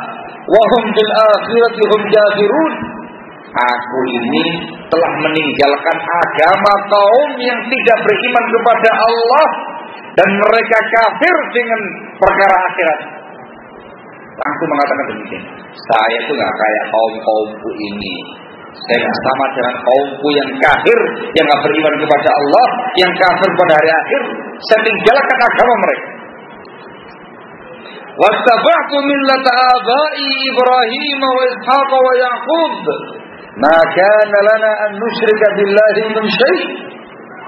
wa hum bil akhirati hum kafirun. Aku ini telah meninggalkan agama kaum yang tidak beriman kepada Allah dan mereka kafir dengan perkara akhirat. Langsung mengatakan demikian. Saya itu nggak kayak kaum-kaumku ini. Saya nggak sama dengan kaumku yang kafir, yang nggak beriman kepada Allah, yang kafir pada hari akhir. Saya tinggalkan agama mereka. Wattaba'tu millata abai Ibrahim wa Ishaq wa Yaqub. Ma kana lana an nusyrika billahi min syai'.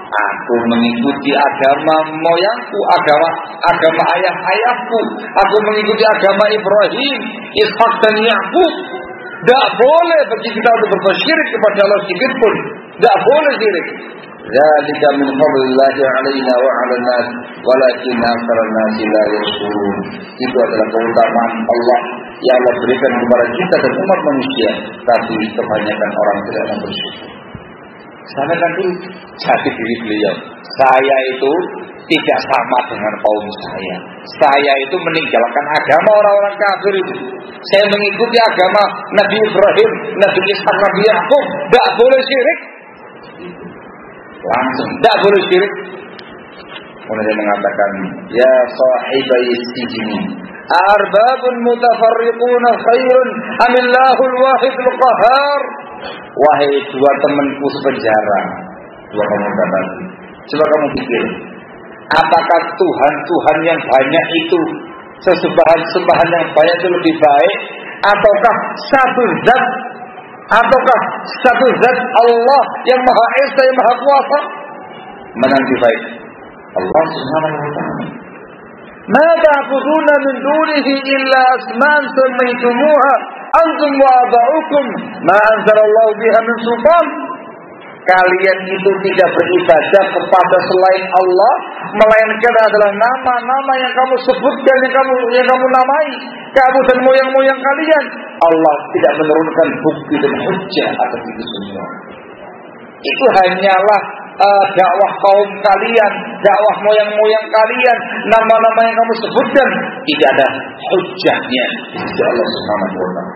Aku mengikuti agama moyangku, agama ayah-ayahku. Aku mengikuti agama Ibrahim, Ishak dan Yaqub. Tidak boleh bagi kita untuk berbuat syirik kepada Allah sedikit pun. Tidak boleh syirik. Dzalika min fadlillahi 'alaina wa 'alan nas, walakin aktsarun nasi la yashkurun. Itu adalah keutamaan Allah yang Allah berikan kepada kita dan umat manusia, tapi kebanyakan orang tidak mau bersyukur. Sama nanti jati diri beliau. Saya itu tidak sama dengan kaum saya. Saya itu meninggalkan agama orang-orang kafir itu. Saya mengikuti agama Nabi Ibrahim, Nabi Ishak, Nabi Yaqub. Tidak boleh syirik. Langsung tidak boleh syirik. Kemudian dia mengatakan, ya sahibai sijni, arbabun mutafarriquna khairun amillahul wahidul qahar. Wahai dua temanku sepenjara, dua pemuda tadi, coba kamu pikir, apakah Tuhan yang banyak itu, sesembahan yang banyak itu lebih baik, ataukah satu zat Allah yang Maha Esa, yang Maha Kuasa? Mana yang lebih baik? Allah Subhanahu wa ta'ala. Ma ta'buduna min dunihi illa asman sammaytumuha antum wa aba'ukum ma anzalallahu biha min sultan. Kalian itu tidak beribadah kepada selain Allah, melainkan adalah nama-nama yang kamu sebutkan, yang kamu namai, kamu dan moyang-moyang kalian. Allah tidak menurunkan bukti dan hujjah atas itu semua. Itu hanyalah dakwah kaum kalian, dakwah moyang-moyang kalian, nama-nama yang kamu sebutkan, tidak ada hujjahnya di sisi Allah Subhanahu wa ta'ala.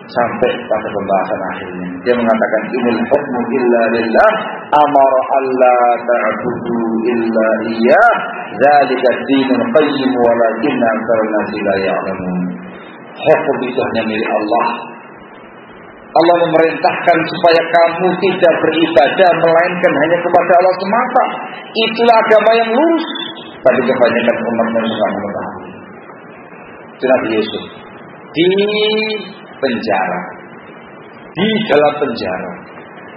Sampai pada pembahasan akhirnya dia mengatakan inil hukmu illa lillah amara alla ta'budu illa iyyah dzalika dinul qayyim walakinna aktsarun nasi la ya'lamun. Hukum itu hanya milik Allah. Allah memerintahkan supaya kamu tidak beribadah melainkan hanya kepada Allah semata. Itulah agama yang lurus. Tapi kebanyakan umat manusia tidak mengetahui. Itu Nabi Yusuf di penjara, di dalam penjara,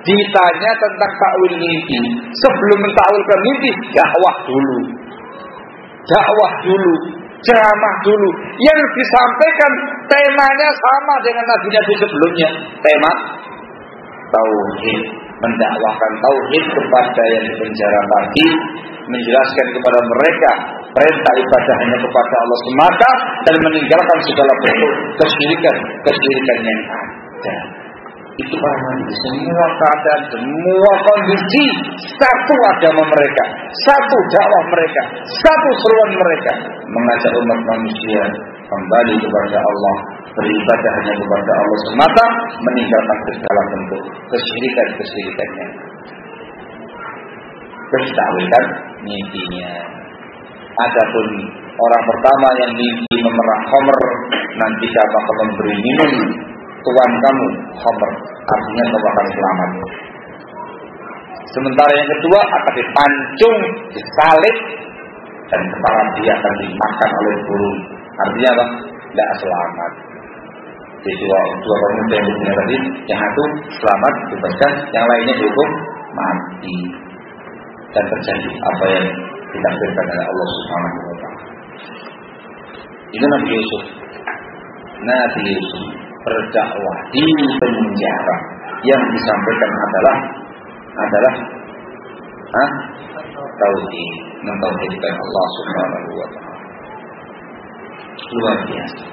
ditanya tentang ta'wil mimpi. Sebelum mentakwilkan mimpi, dakwah dulu, ceramah dulu. Yang disampaikan temanya sama dengan nabi-nabi sebelumnya. Tema tauhid, mendakwahkan tauhid kepada yang di penjara tadi, menjelaskan kepada mereka perintah ibadah hanya kepada Allah semata dan meninggalkan segala bentuk kesyirikan yang ada. Itu para nabi, semua keadaan, semua kondisi, satu agama mereka, satu dakwah mereka, satu seruan mereka, mengajak umat manusia kembali kepada Allah, beribadah hanya kepada Allah semata, meninggalkan segala bentuk kesyirikan-kesyirikannya. Berstawikan mimpinya. Adapun orang pertama yang mimpi memerah khamr, nanti kamu akan memberi minum tuan kamu khamr, artinya kamu akan selamat. Sementara yang kedua akan dipancung, disalib, dan kepala dia akan dimakan oleh burung. Artinya apa? Tidak selamat. Jadi dua pemuda yang disini tadi, yang satu selamat dibebaskan, yang lainnya dihukum mati. Dan terjadi apa yang ditakdirkan oleh Allah Subhanahu wa Ta'ala. Itu Nabi Yusuf. Nabi Yusuf berdakwah di penjara, yang disampaikan adalah tauhid, mentauhidkan Allah Subhanahu wa Ta'ala. Luar biasa.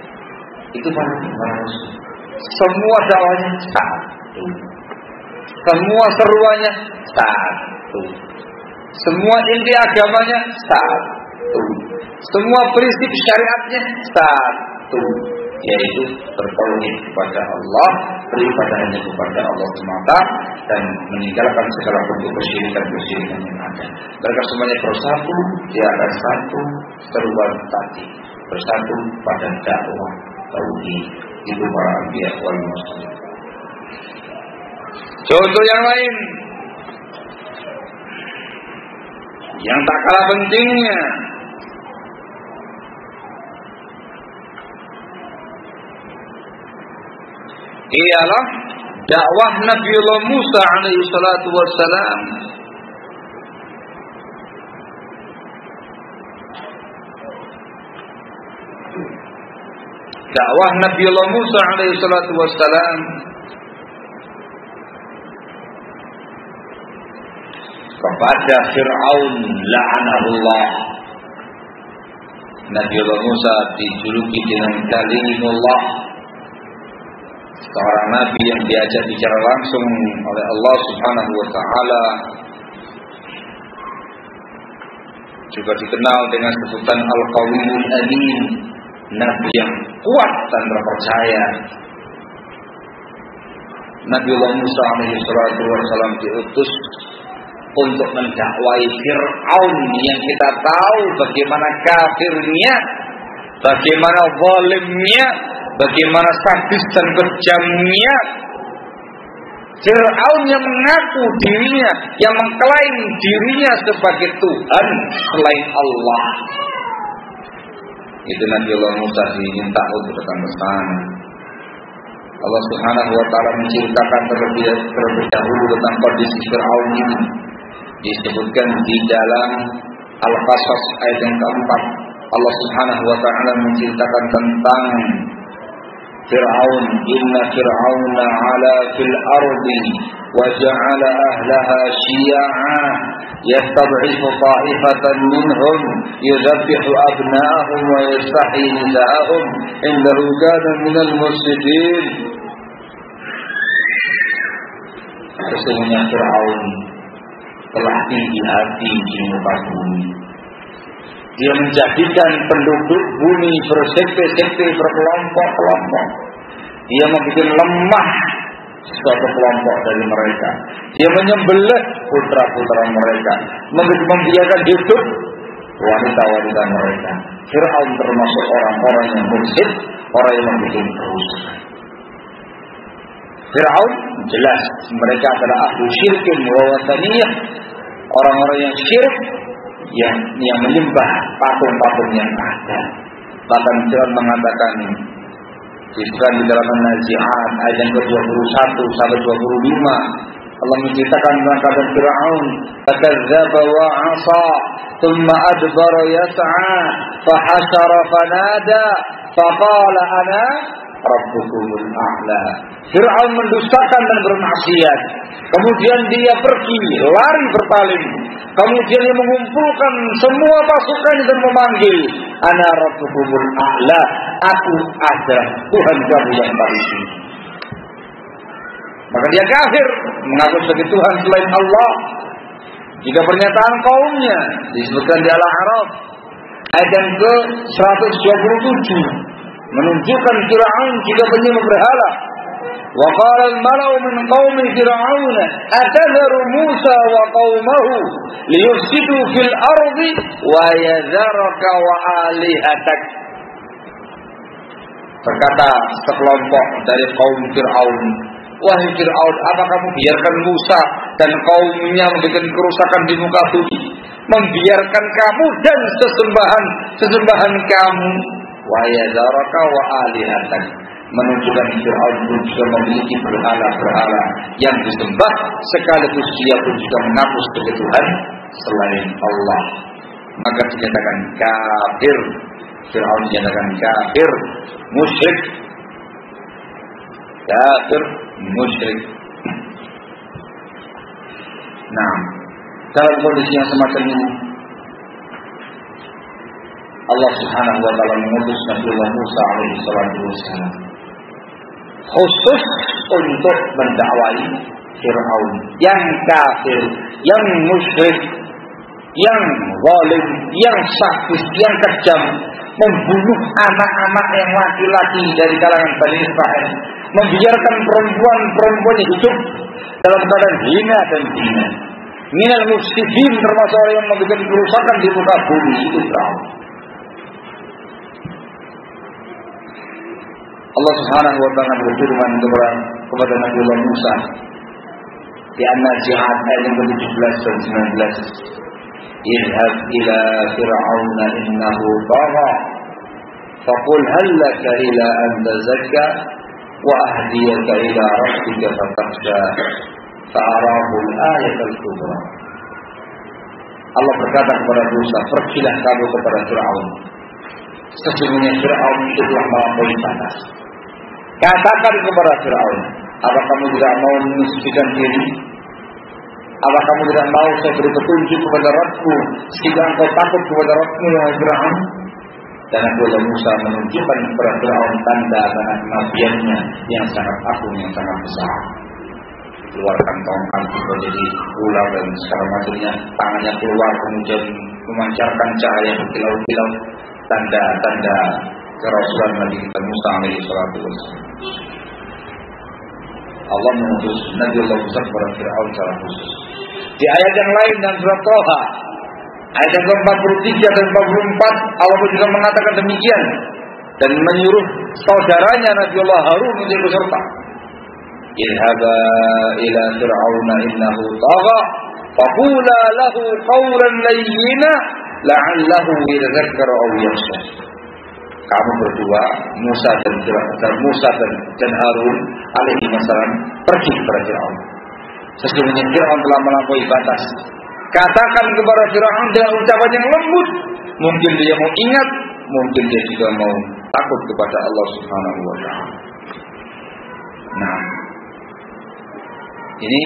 Itu para Rasul. Semua dakwahnya satu. Semua seruannya satu. Semua inti agamanya satu. Semua prinsip syariatnya satu, yaitu bertauhid kepada Allah, beribadah hanya kepada Allah semata, dan meninggalkan segala bentuk kesyirikan yang ada. Mereka semuanya bersatu di atas satu seruan tadi, bersatu pada dakwah tauhid. Itu para anbiya wal mursalin. Contoh yang lain yang tak kalah pentingnya ialah dakwah Nabiullah Musa alaihi salatu wassalam. Dakwah Nabiullah Musa alaihi salatu wassalam kepada Fir'aun la'anahullah. Nabiullah Musa dijuluki dengan kalimullah, seorang nabi yang diajak bicara langsung oleh Allah Subhanahu wa Ta'ala. Juga dikenal dengan sebutan Al-Qawiyul Amin, nabi yang kuat dan terpercaya. Nabiullah Musa alaihi salatu wassalam diutus untuk mendakwai Fir'aun yang kita tahu bagaimana kafirnya, bagaimana zalimnya, bagaimana sadis dan kejamnya. Fir'aun yang mengaku dirinya, yang mengklaim dirinya sebagai Tuhan selain Allah. Itu Nabiullah Musa diminta untuk datang ke sana. Allah Subhanahu wa Ta'ala menceritakan terlebih dahulu tentang kondisi Fir'aun ini. Disebutkan di dalam Al-Qasas ayat yang keempat. Allah Subhanahu wa Ta'ala menceritakan tentang Fir'aun. Inna Fir'auna ala fil ardi wa ja'ala ahlaha syi'a yastad'ifu ta'ifatan minhum yudabbihu abna'ahum wa yastahyi nisa'ahum innahu kana minal mufsidin. Sesungguhnya Fir'aun telah tinggi hati di muka bumi. Dia menjadikan penduduk bumi bersekte-sekte, berkelompok-kelompok. Dia membuat lemah suatu kelompok dari mereka. Dia menyembelih putra-putra mereka, membiarkan hidup wanita-wanita mereka. Fir'aun termasuk orang-orang yang mufsid, orang yang membuat kerusakan. Fir'aun jelas mereka adalah ahlu syirkin wa wataniyah, orang-orang yang syirik, yang menyembah patung-patung yang ada. Bahkan Fir'aun mengatakan disebutkan di dalam An-Nazi'at ayat yang ke-21 sampai 25, Allah menceritakan tentang keadaan Fir'aun. Fakadzdzaba wa 'asa, tsumma adbara yas'a, fahasyara fanada, faqala ana rabbukumul a'la. Fir'aun mendustakan dan bermaksiat. Kemudian dia pergi, lari berpaling. Kemudian dia mengumpulkan semua pasukannya dan memanggil, ana rabbukumul a'la, aku adalah Tuhan kamu yang paling tinggi. maka dia kafir, mengaku sebagai Tuhan selain Allah. Jika pernyataan kaumnya disebutkan di Al-A'raf ayat yang ke-127 menunjukkan Fir'aun juga penyembah berhala. Wa qala al-mala'u min qaumi Fir'aun atadharu Musa wa qaumahu liyufsidu fil ardi wa yadharaka wa alihatak. Berkata sekelompok dari kaum Fir'aun, wahai Fir'aun, apa kamu biarkan Musa dan kaumnya membuat kerusakan di muka bumi, membiarkan kamu dan sesembahan kamu, wa yadharaka wa alihatak, menunjukkan Fir'aun juga memiliki berhala-berhala yang disembah, sekaligus dia pun juga mengaku sebagai Tuhan selain Allah. Maka dinyatakan kafir. Fir'aun dinyatakan kafir, musyrik. Kafir, musyrik. Nah, dalam kondisi yang semacam ini, Allah Subhanahu wa taala mengutus Nabiullah Musa alaihi salatu wassalam khusus untuk mendakwai Fir'aun yang kafir, yang musyrik, yang zalim, yang sadis, yang kejam, membunuh anak-anak yang laki-laki dari kalangan Bani Israel, membiarkan perempuan-perempuan hidup dalam keadaan hina dan hina. Minal mufsidin, termasuk orang yang membuat kerusakan di muka bumi, itu Fir'aun. Allah Subhanahu wa taala berfirman kepada Nabiullah Musa di An-Nazi'at ayat yang ke-17 dan 19. Idhab ila Fir'auna innahu tagha faqul hal laka ila an tazakka wa ahdiyaka ila rabbika fatakhsha fa'arahu al-ayat al-kubra. Allah berkata kepada Musa, pergilah kamu kepada Fir'aun. Sesungguhnya Fir'aun itu telah melampaui batas. Katakan kepada Fir'aun, apa kamu tidak mau menyucikan diri? Apa kamu tidak mau saya beri petunjuk kepada Rabbku sehingga engkau takut kepada Rabbmu yang Fir'aun? Dan Nabiullah Musa menunjukkan kepada Fir'aun tanda-tanda kenabiannya yang sangat agung, yang sangat besar. Keluarkan tongkat menjadi ular dan segala macamnya, tangannya keluar kemudian memancarkan cahaya berkilau-kilau, tanda-tanda kerasulan Nabi kita Musa alaihi salatu wassalam. Allah mengutus Nabiullah Musa kepada Fir'aun secara khusus. Di ayat yang lain dan surat Thaha ayat yang ke-43 dan 44 Allah juga mengatakan demikian dan menyuruh saudaranya Nabiullah Harun menjadi peserta. Idhaba ila Fir'auna innahu tagha faqula lahu qawlan layyina la'allahu yadhakkaru aw yakhsha. Kamu berdua, Musa dan Harun alaihi wasallam pergi kepada Fir'aun. Sesungguhnya Fir'aun telah melampaui batas. Katakan kepada Fir'aun dengan ucapan yang lembut. Mungkin dia mau ingat, mungkin dia juga mau takut kepada Allah Subhanahu wa taala. Nah, ini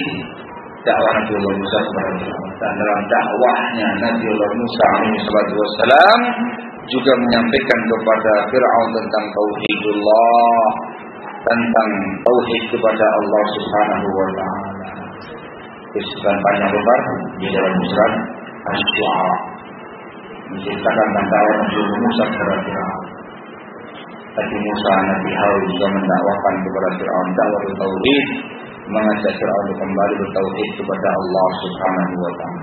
dakwah Nabiullah Musa kepada Fir'aun. Dan dalam dakwahnya Nabiullah Musa alaihi wasallam juga menyampaikan kepada Fir'aun tentang tauhidullah, tentang tauhid kepada Allah Subhanahu wa taala. Disebutkan panjang lebar di dalam surat Asy-Syu'ara menceritakan tentang dakwah Nabiullah Musa kepada Fir'aun. Nabi Musa, Nabi Harun juga mendakwahkan kepada Fir'aun dakwah tauhid, mengajak Fir'aun untuk kembali bertauhid kepada Allah Subhanahu wa taala.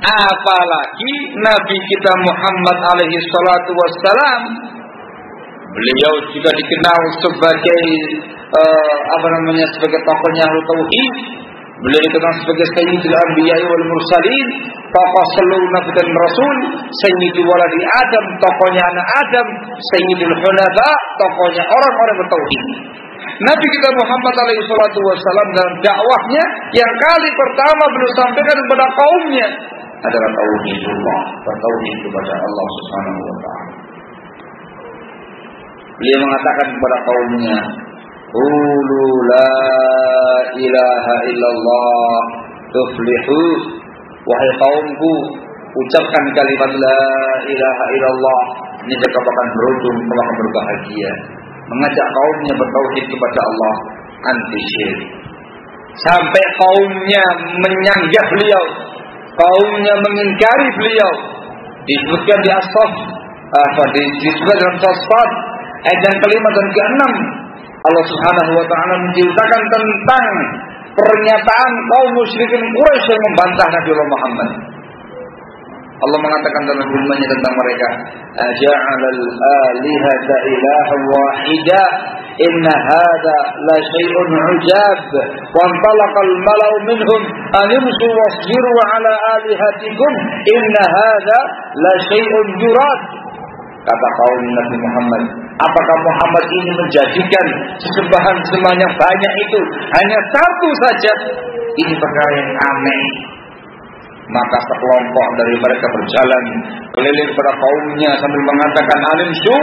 Apalagi Nabi kita Muhammad alaihi salatu wassalam, beliau juga dikenal sebagai sebagai tokohnya Ahlul Tauhid. Beliau dikenal sebagai Sayyidul Anbiya wal Mursalin, tokoh seluruh Nabi dan Rasul, Sayyidul Waladi Adam, tokohnya anak Adam, Sayyidul Hunafa, tokohnya orang-orang bertauhid. Nabi kita Muhammad alaihi salatu wassalam dalam dakwahnya yang kali pertama beliau sampaikan kepada kaumnya adalah tauhidullah, bertauhid kepada Allah Subhanahu wa taala. Beliau mengatakan kepada kaumnya, "Qulu la ilaha illallah tuflihu." Wahai kaumku, ucapkan kalimat la ilaha illallah, ini kamu akan beruntung, kamu akan berbahagia. Mengajak kaumnya bertauhid kepada Allah. anti syirik. Sampai kaumnya menyanggah beliau, kaumnya mengingkari beliau. Disebutkan di As-Saff, disebutkan dalam Saffat ayat yang kelima dan keenam, Allah Subhanahu wa taala menceritakan tentang pernyataan kaum musyrikin Quraisy yang membantah Nabi Allah Muhammad. Allah mengatakan dalam firman-Nya tentang mereka, "Aja'alal alihata ilahan wahida, inna hadza la syai'un 'ujab." Wa antalaqal mala'u minhum an imshu wasbiru 'ala alihatikum, inna hadza la syai'un yurad. Kata kaum Nabi Muhammad, apakah Muhammad ini menjadikan sesembahan-sembahan yang banyak itu hanya satu saja? Ini perkara yang aneh. Maka sekelompok dari mereka berjalan keliling pada kaumnya sambil mengatakan, "Alimsu,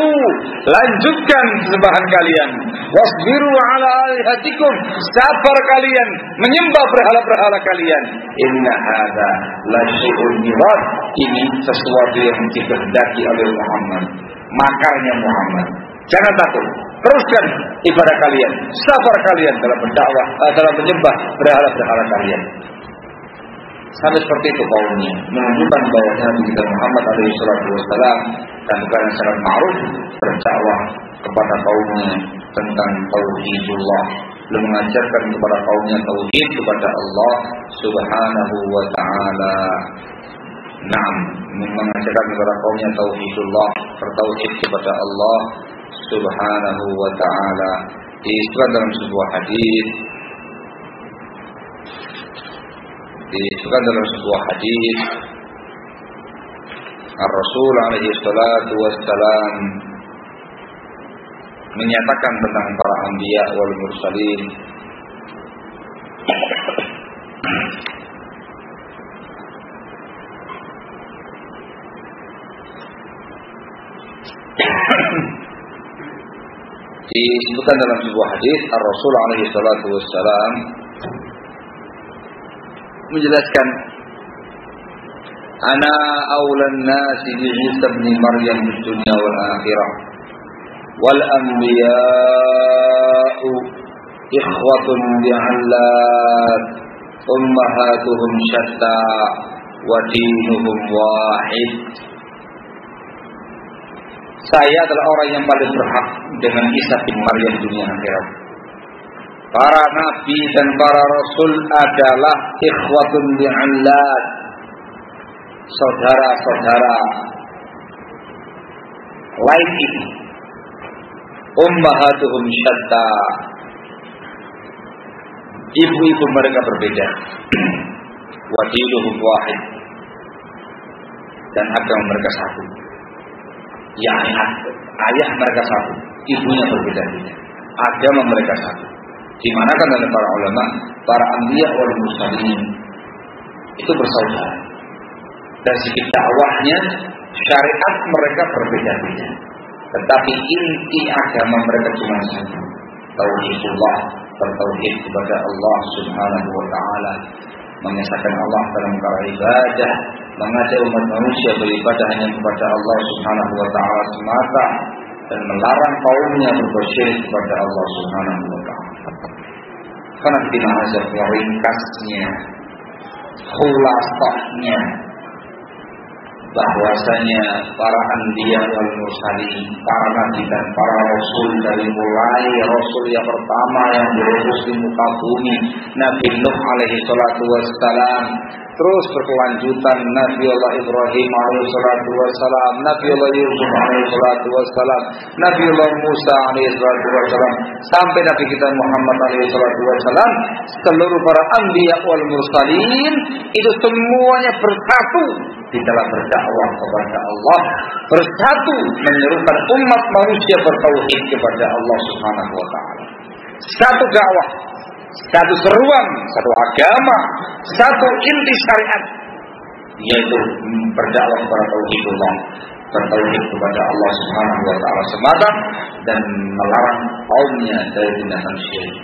lanjutkan sembahan kalian. Wasbiru ala alihatikum, sabar kalian menyembah berhala-berhala kalian. Inna hadza la syai'un yurad." Ini sesuatu yang dikehendaki oleh Muhammad. Makarnya Muhammad. Jangan takut. Teruskan ibadah kalian, sabar kalian dalam berdakwah, dalam menyembah berhala-berhala kalian. Sampai seperti itu kaumnya, menunjukkan bahwa Nabi kita Muhammad SAW dan bukan sangat ma'ruf berdakwah kepada kaumnya tentang tauhidullah, belum mengajarkan kepada kaumnya tauhid kepada Allah Subhanahu wa taala. Naam, mengajarkan kepada kaumnya tauhidullah, bertauhid kepada Allah Subhanahu wa taala. Disebutkan dalam sebuah hadis, Rasul alaihi salatu wassalam menyatakan tentang para anbiya wal mursalin, disebutkan dalam sebuah hadis Rasul alaihi salatu wassalam menjelaskan, ana aulan nasi bi Isa ibn Maryam di dunia wal akhirah, wal anbiya'u ikhwatun bi'allat, ummahatuhum syatta wa dinuhum wahid. Saya adalah orang yang paling berhak dengan Isa bin Maryam dunia akhirat. Para nabi dan para rasul adalah ikhwatun bi'allat, saudara-saudara lain itu. Ummahatuhum syatta, ibu-ibu mereka berbeda. Wa dinuhum wahid, dan agama mereka satu. Ya, ayah mereka satu, ibunya berbeda-beda, agama mereka satu. Dimanakan oleh para ulama, para anbiya wal mursalin itu bersaudara. Dari segi dakwahnya, syariat mereka berbeda-beda, tetapi inti agama mereka cuma satu, tauhidullah, bertauhid kepada Allah Subhanahu wa taala, mengesahkan Allah dalam perkara ibadah, mengajak umat manusia beribadah hanya kepada Allah Subhanahu wa taala semata, dan melarang kaumnya berbuat syirik kepada Allah Subhanahu wa taala. Karena tidak ada ringkasnya, khulasahnya, bahwasanya para anbiya wal mursalin, para nabi dan para rasul, dari mulai rasul yang pertama yang diutus di muka bumi, Nabi Nuh alaihi salatu wassalam, terus berkelanjutan Nabi Allah Ibrahim alaihi salatu wassalam, Nabi Allah Yusuf alaihi salatu wassalam, Nabi Allah Musa alaihi salatu wassalam, sampai Nabi kita Muhammad alaihi salatu wassalam, seluruh para anbiya wal mursalin itu semuanya bersatu di dalam berdakwah kepada Allah, bersatu menyerukan umat manusia bertauhid kepada Allah Subhanahu wa taala. Satu dakwah, satu seruan, satu agama, satu inti syariat, yaitu berdakwah kepada tauhidullah, bertauhid kepada Allah Subhanahu wa taala semata, dan melarang kaumnya dari tindakan syirik.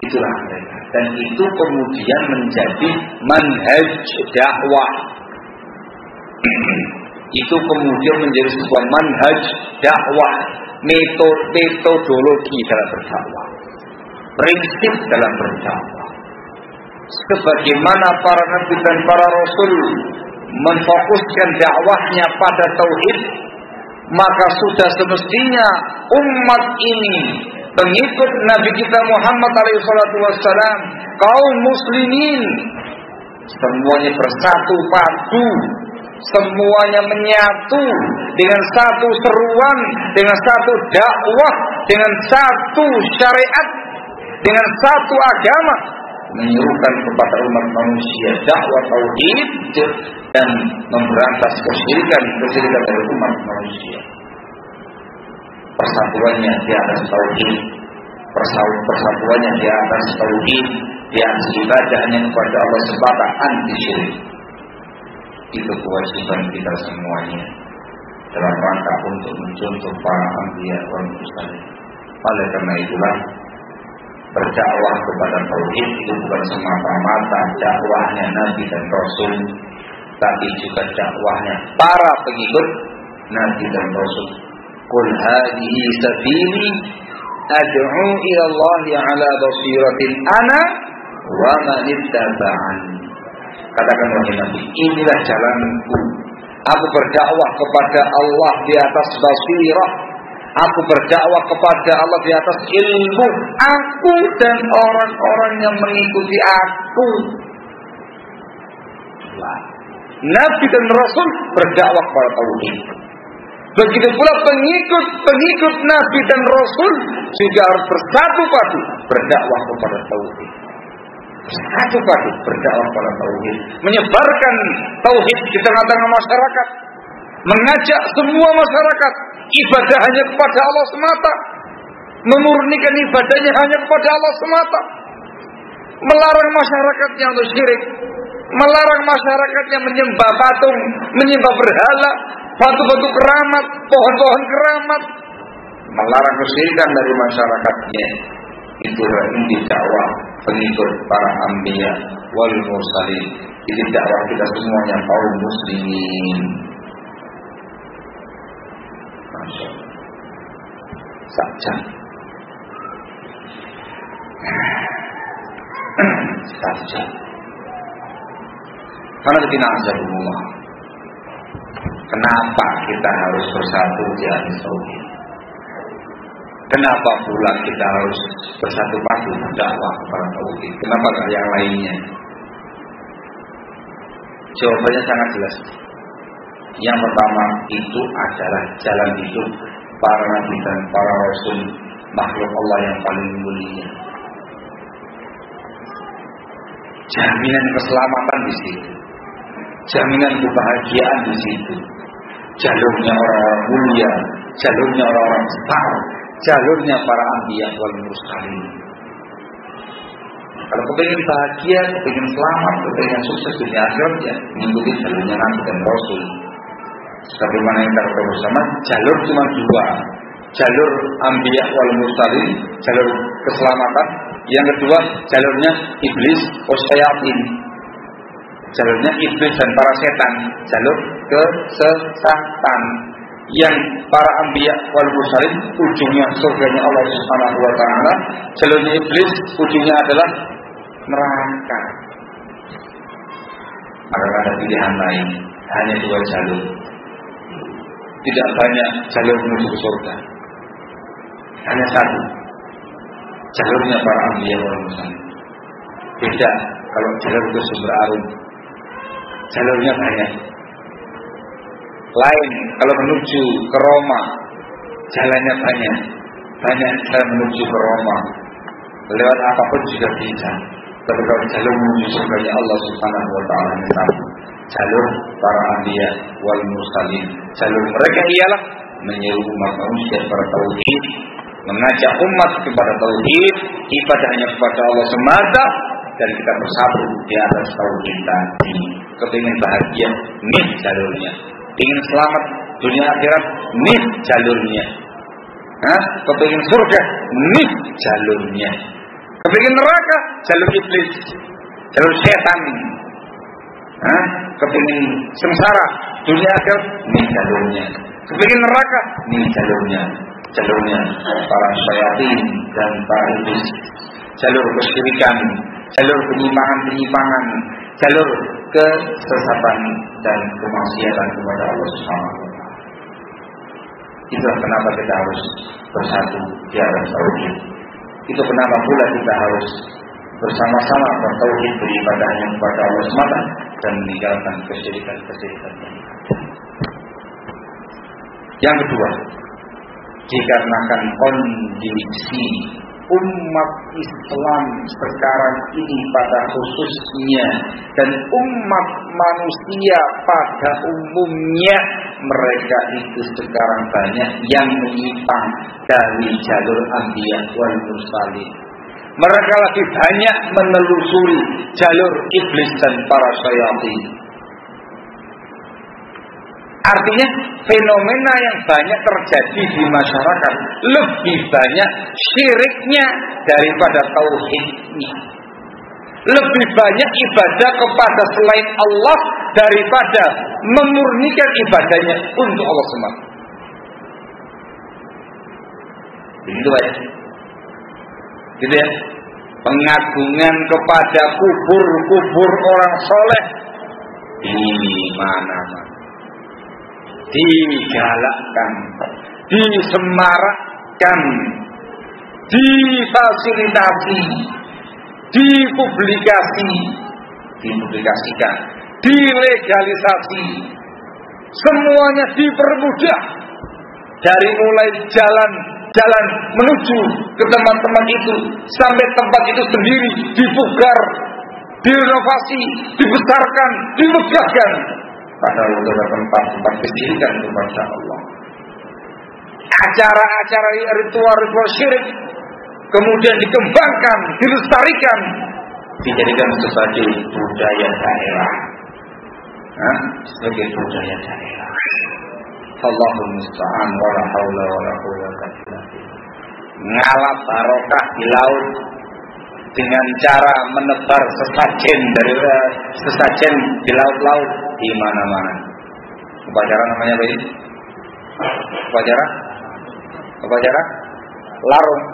Itulah mereka, dan itu kemudian menjadi manhaj dakwah. Itu kemudian menjadi sebuah manhaj dakwah, metodologi dalam berdakwah. prinsip dalam berdakwah. Sebagaimana para nabi dan para rasul menfokuskan dakwahnya pada tauhid, maka sudah semestinya umat ini, pengikut Nabi kita Muhammad SAW, kaum muslimin, semuanya bersatu padu, semuanya menyatu dengan satu seruan, dengan satu dakwah, dengan satu syariat, dengan satu agama, menyerukan kepada umat manusia dakwah tauhid dan memberantas kesyirikan dari umat manusia. Persatuannya di atas tauhid, persatuannya di atas tauhid, di atas ibadahnya kepada Allah semata, anti syirik. Itu kewajiban kita semuanya dalam rangka untuk mencontoh para anbiya wal mursalin. Oleh karena itulah, berdakwah kepada tauhid itu bukan semata-mata dakwahnya Nabi dan Rasul, tapi juga dakwahnya para pengikut Nabi dan Rasul. Qul hadhihi sabili ad'u ila Allah ala basiratin ana wa man ittaba'ani. Katakan wahai Nabi, inilah jalanku. Aku berdakwah kepada Allah di atas basirah. Aku berdakwah kepada Allah di atas ilmu. Aku dan orang-orang yang mengikuti aku. Nabi dan Rasul berdakwah kepada tauhid. Begitu pula pengikut Nabi dan Rasul juga harus bersatu padu berdakwah kepada tauhid. Bersatu padu berdakwah kepada tauhid, menyebarkan tauhid di tengah-tengah masyarakat, mengajak semua masyarakat ibadah hanya kepada Allah semata, memurnikan ibadahnya hanya kepada Allah semata, melarang masyarakatnya untuk syirik, melarang masyarakatnya menyembah patung, menyembah berhala, batu-batu keramat, pohon-pohon keramat, melarang kesyirikan dari masyarakatnya. Itulah inti dakwah pengikut para anbiya wal mursalin. Ini dakwah kita semuanya kaum muslimin. Saja. Karena kita azabullah. Kenapa kita harus bersatu di atas tauhid? Kenapa pula kita harus bersatu padu dakwah kepada tauhid? Kenapa enggak yang lainnya? Jawabannya sangat jelas. Yang pertama itu adalah jalan hidup para nabi dan para rasul, makhluk Allah yang paling mulia. Jaminan keselamatan di situ, jaminan kebahagiaan di situ. Jalurnya orang-orang mulia, jalurnya orang-orang besar, jalurnya para anbiya wal mursalin. Kalau kepingin bahagia, kepingin selamat, kepingin sukses dunia akhirat, ya mengikuti jalurnya nabi dan rasul. Sebagaimana yang kita bersama, jalur cuma dua, jalur anbiya wal mursalin, jalur keselamatan. Yang kedua, jalurnya iblis, wasyayatin, jalurnya iblis dan para setan, jalur kesesatan. Yang para anbiya wal mursalin ujungnya surganya Allah Subhanahu wa taala, jalurnya iblis ujungnya adalah neraka. Maka ada pilihan lain, hanya dua jalur. Tidak banyak jalur menuju ke surga, hanya satu, jalurnya para anbiya wal mursalin. Beda kalau jalur ke sumber arum, jalurnya banyak. Lain kalau menuju ke Roma, jalannya banyak jalan menuju ke Roma, lewat apapun juga bisa. Tapi kalau jalur menuju surganya Allah Subhanahu wa taala, jalur para anbiya wal mursalin, jalur mereka ialah menyeru umat manusia kepada tauhid, mengajak umat kepada tauhid, ibadahnya kepada Allah semata, dan kita bersatu di atas tauhid tadi. Kepingin bahagia, nih jalurnya. Ingin selamat dunia akhirat, nih jalurnya. Kepingin surga, nih jalurnya. Kepingin neraka, jalur iblis, jalur setan. Kepingin sengsara dunia akhirat, nih jalurnya. Kepingin neraka, nih jalurnya. Jalurnya para syayatin dan para iblis. jalur kesyirikan, jalur penyimpangan-penyimpangan, jalur kesesatan dan kemaksiatan kepada Allah Subhanahu wa taala. Itulah kenapa kita harus bersatu di atas tauhid. Itu kenapa pula kita harus bersama-sama bertauhid, beribadah hanya kepada Allah semata dan meninggalkan kesyirikan-kesyirikan yang ada. Yang kedua, dikarenakan kondisi umat Islam sekarang ini pada khususnya dan umat manusia pada umumnya, mereka itu sekarang banyak yang menyimpang dari jalur anbiya wal mursalin. Mereka lebih banyak menelusuri jalur iblis dan para syayatin. Artinya fenomena yang banyak terjadi di masyarakat lebih banyak syiriknya daripada tauhidnya. Lebih banyak ibadah kepada selain Allah daripada memurnikan ibadahnya untuk Allah semata. Begitu ya. Gitu ya. Pengagungan kepada kubur-kubur orang soleh di mana-mana, digalakkan, disemarakkan, difasilitasi, dipublikasikan, dilegalisasi, semuanya dipermudah. Dari mulai jalan menuju ke tempat-tempat itu sampai tempat itu sendiri dipugar, direnovasi, dibesarkan, dimegahkan. Padahal sudah tempat-tempat kesyirikan kepada Allah. Acara-acara ritual-ritual syirik kemudian dikembangkan, dilestarikan, dijadikan sebagai budaya daerah. Sebagai budaya daerah. Allahul musta'an wa la haula wa la quwwata illa billah. Ngalap barokah di laut dengan cara menebar sesajen di laut-laut di mana-mana. Upacara namanya apa ini? Upacara larung.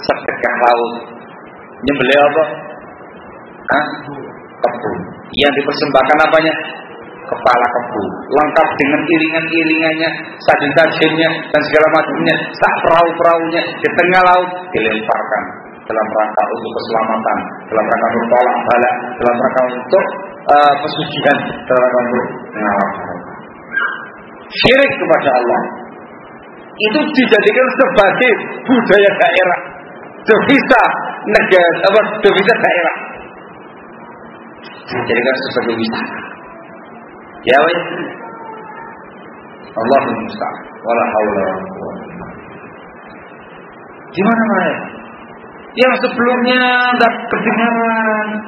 Sedekah laut. Nyembelih apa? Kebu. Yang dipersembahkan apanya? Kepala kebu, lengkap dengan iringan-iringannya, sajen-sajennya dan segala macamnya, sak perahu-perahunya di tengah laut dilemparkan dalam rangka untuk keselamatan, dalam rangka untuk tolak bala, dalam rangka untuk pesucian, dalam rangka untuk mengawal. Syirik kepada Allah itu dijadikan sebagai budaya daerah, devisa negara, devisa daerah, dijadikan sebagai wisata. Ya wes, Allahul musta'an, wala haula wala quwwata illa billah. Di mana-mana yang sebelumnya enggak kedengaran,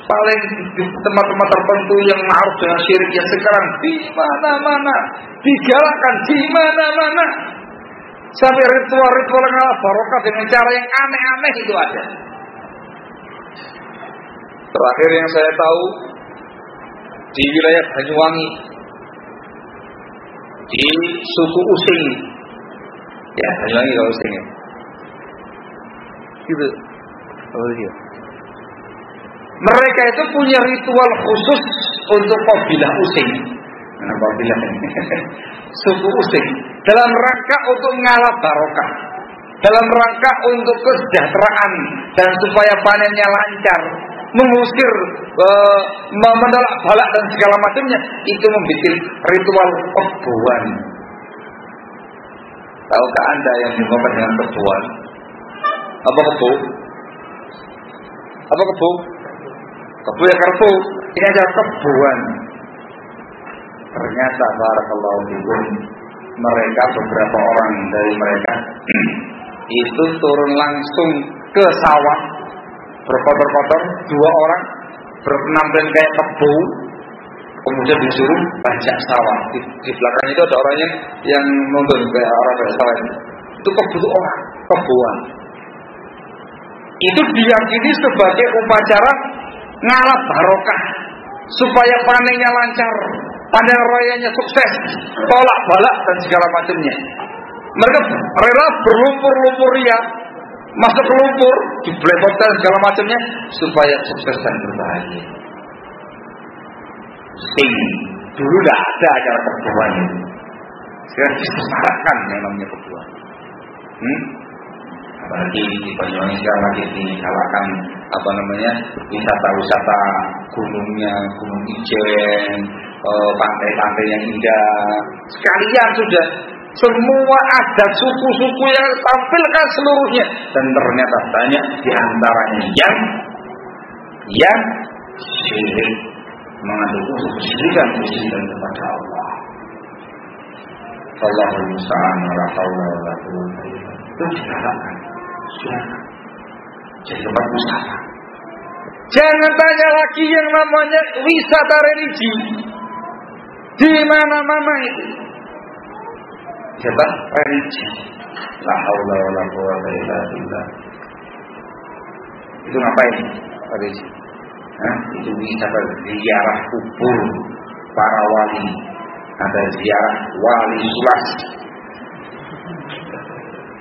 paling di tempat-tempat tertentu yang ma'ruf dengan syirik, yang sekarang di mana-mana digalakkan, di mana-mana, sampai ritual-ritual yang ala barokah dengan cara yang aneh-aneh itu ada. Terakhir yang saya tahu di wilayah Banyuwangi, di suku Using, ya Banyuwangi kalau Using ya, gitu. Oh iya. Mereka itu punya ritual khusus untuk kabilah Using, kabilah suku Using, dalam rangka untuk ngalap barokah, dalam rangka untuk kesejahteraan dan supaya panennya lancar, mengusir, menolak balak dan segala macamnya. Itu membuat ritual kebuan. Tahukah Anda yang dinamakan dengan kebuan? Apa kebu? Apa kebu? Kebu ya kerbu. Ini aja kebuan. Ternyata barakallahu fikum, mereka beberapa orang dari mereka itu turun langsung ke sawah, berkotor-kotor, 2 orang berpenampilan kayak kebu, kemudian disuruh bajak sawah. Di belakang itu ada orangnya yang nonton kayak orang bajak sawah itu kebu itu orang, kebuan. Itu diyakini sebagai upacara ngalap barokah supaya panennya lancar, panen rayanya sukses, tolak balak dan segala macamnya. Mereka rela berlumpur-lumpur ria masuk ke lumpur, diblepotkan segala macamnya supaya sukses dan berbahagia. Dulu tidak ada acara perburuan itu. Sekarang disemarakkan yang namanya perburuan. Apalagi di Banyuwangi sekarang lagi digalakkan wisata-wisata gunungnya, Gunung Ijen, pantai-pantai yang indah. Sekalian sudah semua adat suku-suku yang tampilkan seluruhnya, dan ternyata banyak diantaranya yang syirik, mengandung unsur kesyirikan kepada Allah. Allahul musta'an wa la haula wa la quwwata illa billah. Itu diharapkan. Jadi tempat wisata. Jangan tanya lagi yang namanya wisata religi. Di mana-mana itu. Siapa? Religi. La haula wa la quwwata illa billah. Itu ngapain? Religi. Itu wisata ziarah kubur para wali. Ada ziarah wali sulas.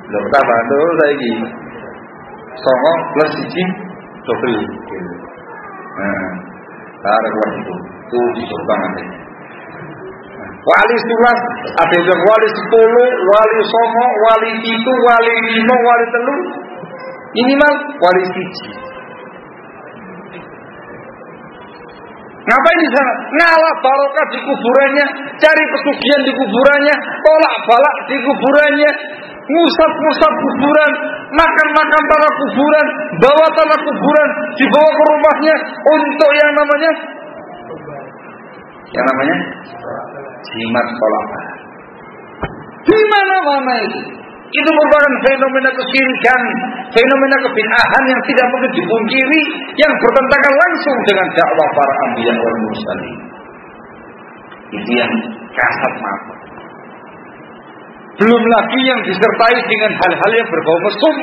Lho tambah tuh saiki. Songo plus 1 double. Taruh buat itu. Tuh dicoba nanti. Wali sulas, ada yang wali 10, wali songo, wali 7, wali 5, wali 3. Ini mah wali 1. Ngapain di sana? Ngalah barokah di kuburannya, cari pesugihan di kuburannya, tolak balak di kuburannya, ngusap-ngusap kuburan, makan-makan tanah kuburan, bawa tanah kuburan, dibawa ke rumahnya untuk yang namanya jimat tolak. Di mana-mana itu. Itu merupakan fenomena kesyirikan, fenomena kebid'ahan yang tidak mungkin dipungkiri, yang bertentangan langsung dengan dakwah para anbiya wal mursalin. Itu yang kasat mata. Belum lagi yang disertai dengan hal-hal yang berbau mesum.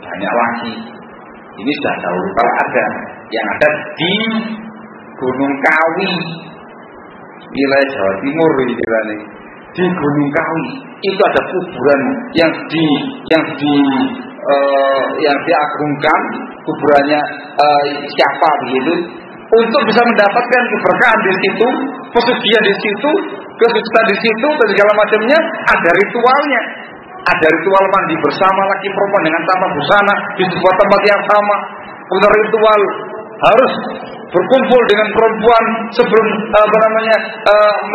Banyak lagi. Ini sudah tahu kalau ada yang ada di Gunung Kawi, wilayah Jawa Timur ini. Di Gunung Kawi itu ada kuburan yang diagungkan, kuburannya siapa begitu, untuk bisa mendapatkan keberkahan di situ, pesugihan di situ, kesucian di situ, dan segala macamnya. Ada ritualnya, ada ritual mandi bersama laki perempuan dengan tanpa busana di sebuah tempat yang sama. Punya ritual harus berkumpul dengan perempuan sebelum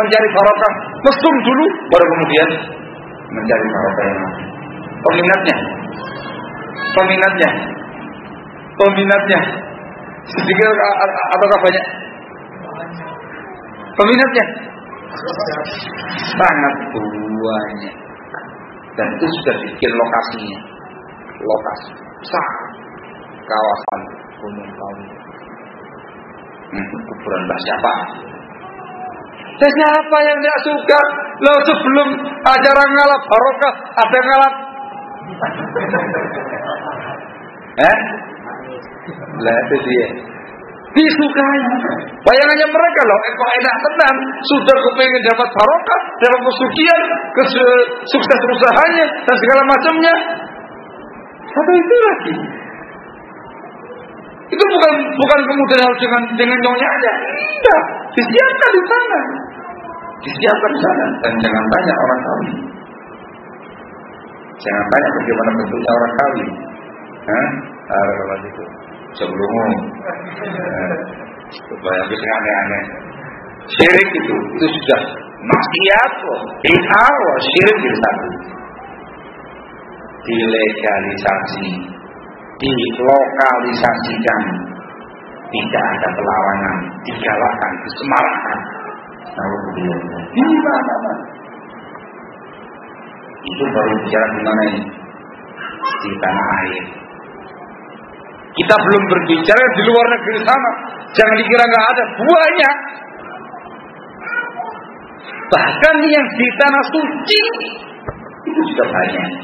mencari barokah, mesum dulu, baru kemudian mencari barokah yang lain. Peminatnya sedikit ataukah banyak? Peminatnya sangat banyak, dan itu sudah dibikin lokasi besar, kawasan Gunung Kawi. Kuburan Mbah siapa? Dan siapa yang tidak suka? Loh, sebelum acara ngalap barokah ada ngalap lah itu dia disukai. Bayangannya mereka loh, kok enak tenang, sudah kepengen dapat barokah, dapat pesugihan, sukses usahanya dan segala macamnya. Apa itu lagi? Itu bukan kemudian harus dengan nyonya aja. Tidak, disiapkan di sana. Dan jangan tanya orang kawin. Jangan tanya bagaimana bentuknya orang kawin. Kalau itu sebelummu bayang itu aneh-aneh. Syirik itu sudah maksiat loh, bid'ah loh, syirik itu satu. Dilegalisasi, dilokalisasikan, tidak ada perlawanan, digalakkan, disemarakan. Di mana-mana. Itu baru bicara di mana ini? Di tanah air. Kita belum berbicara di luar negeri sana. Jangan dikira nggak ada, banyak. Bahkan yang di tanah suci itu sudah banyak.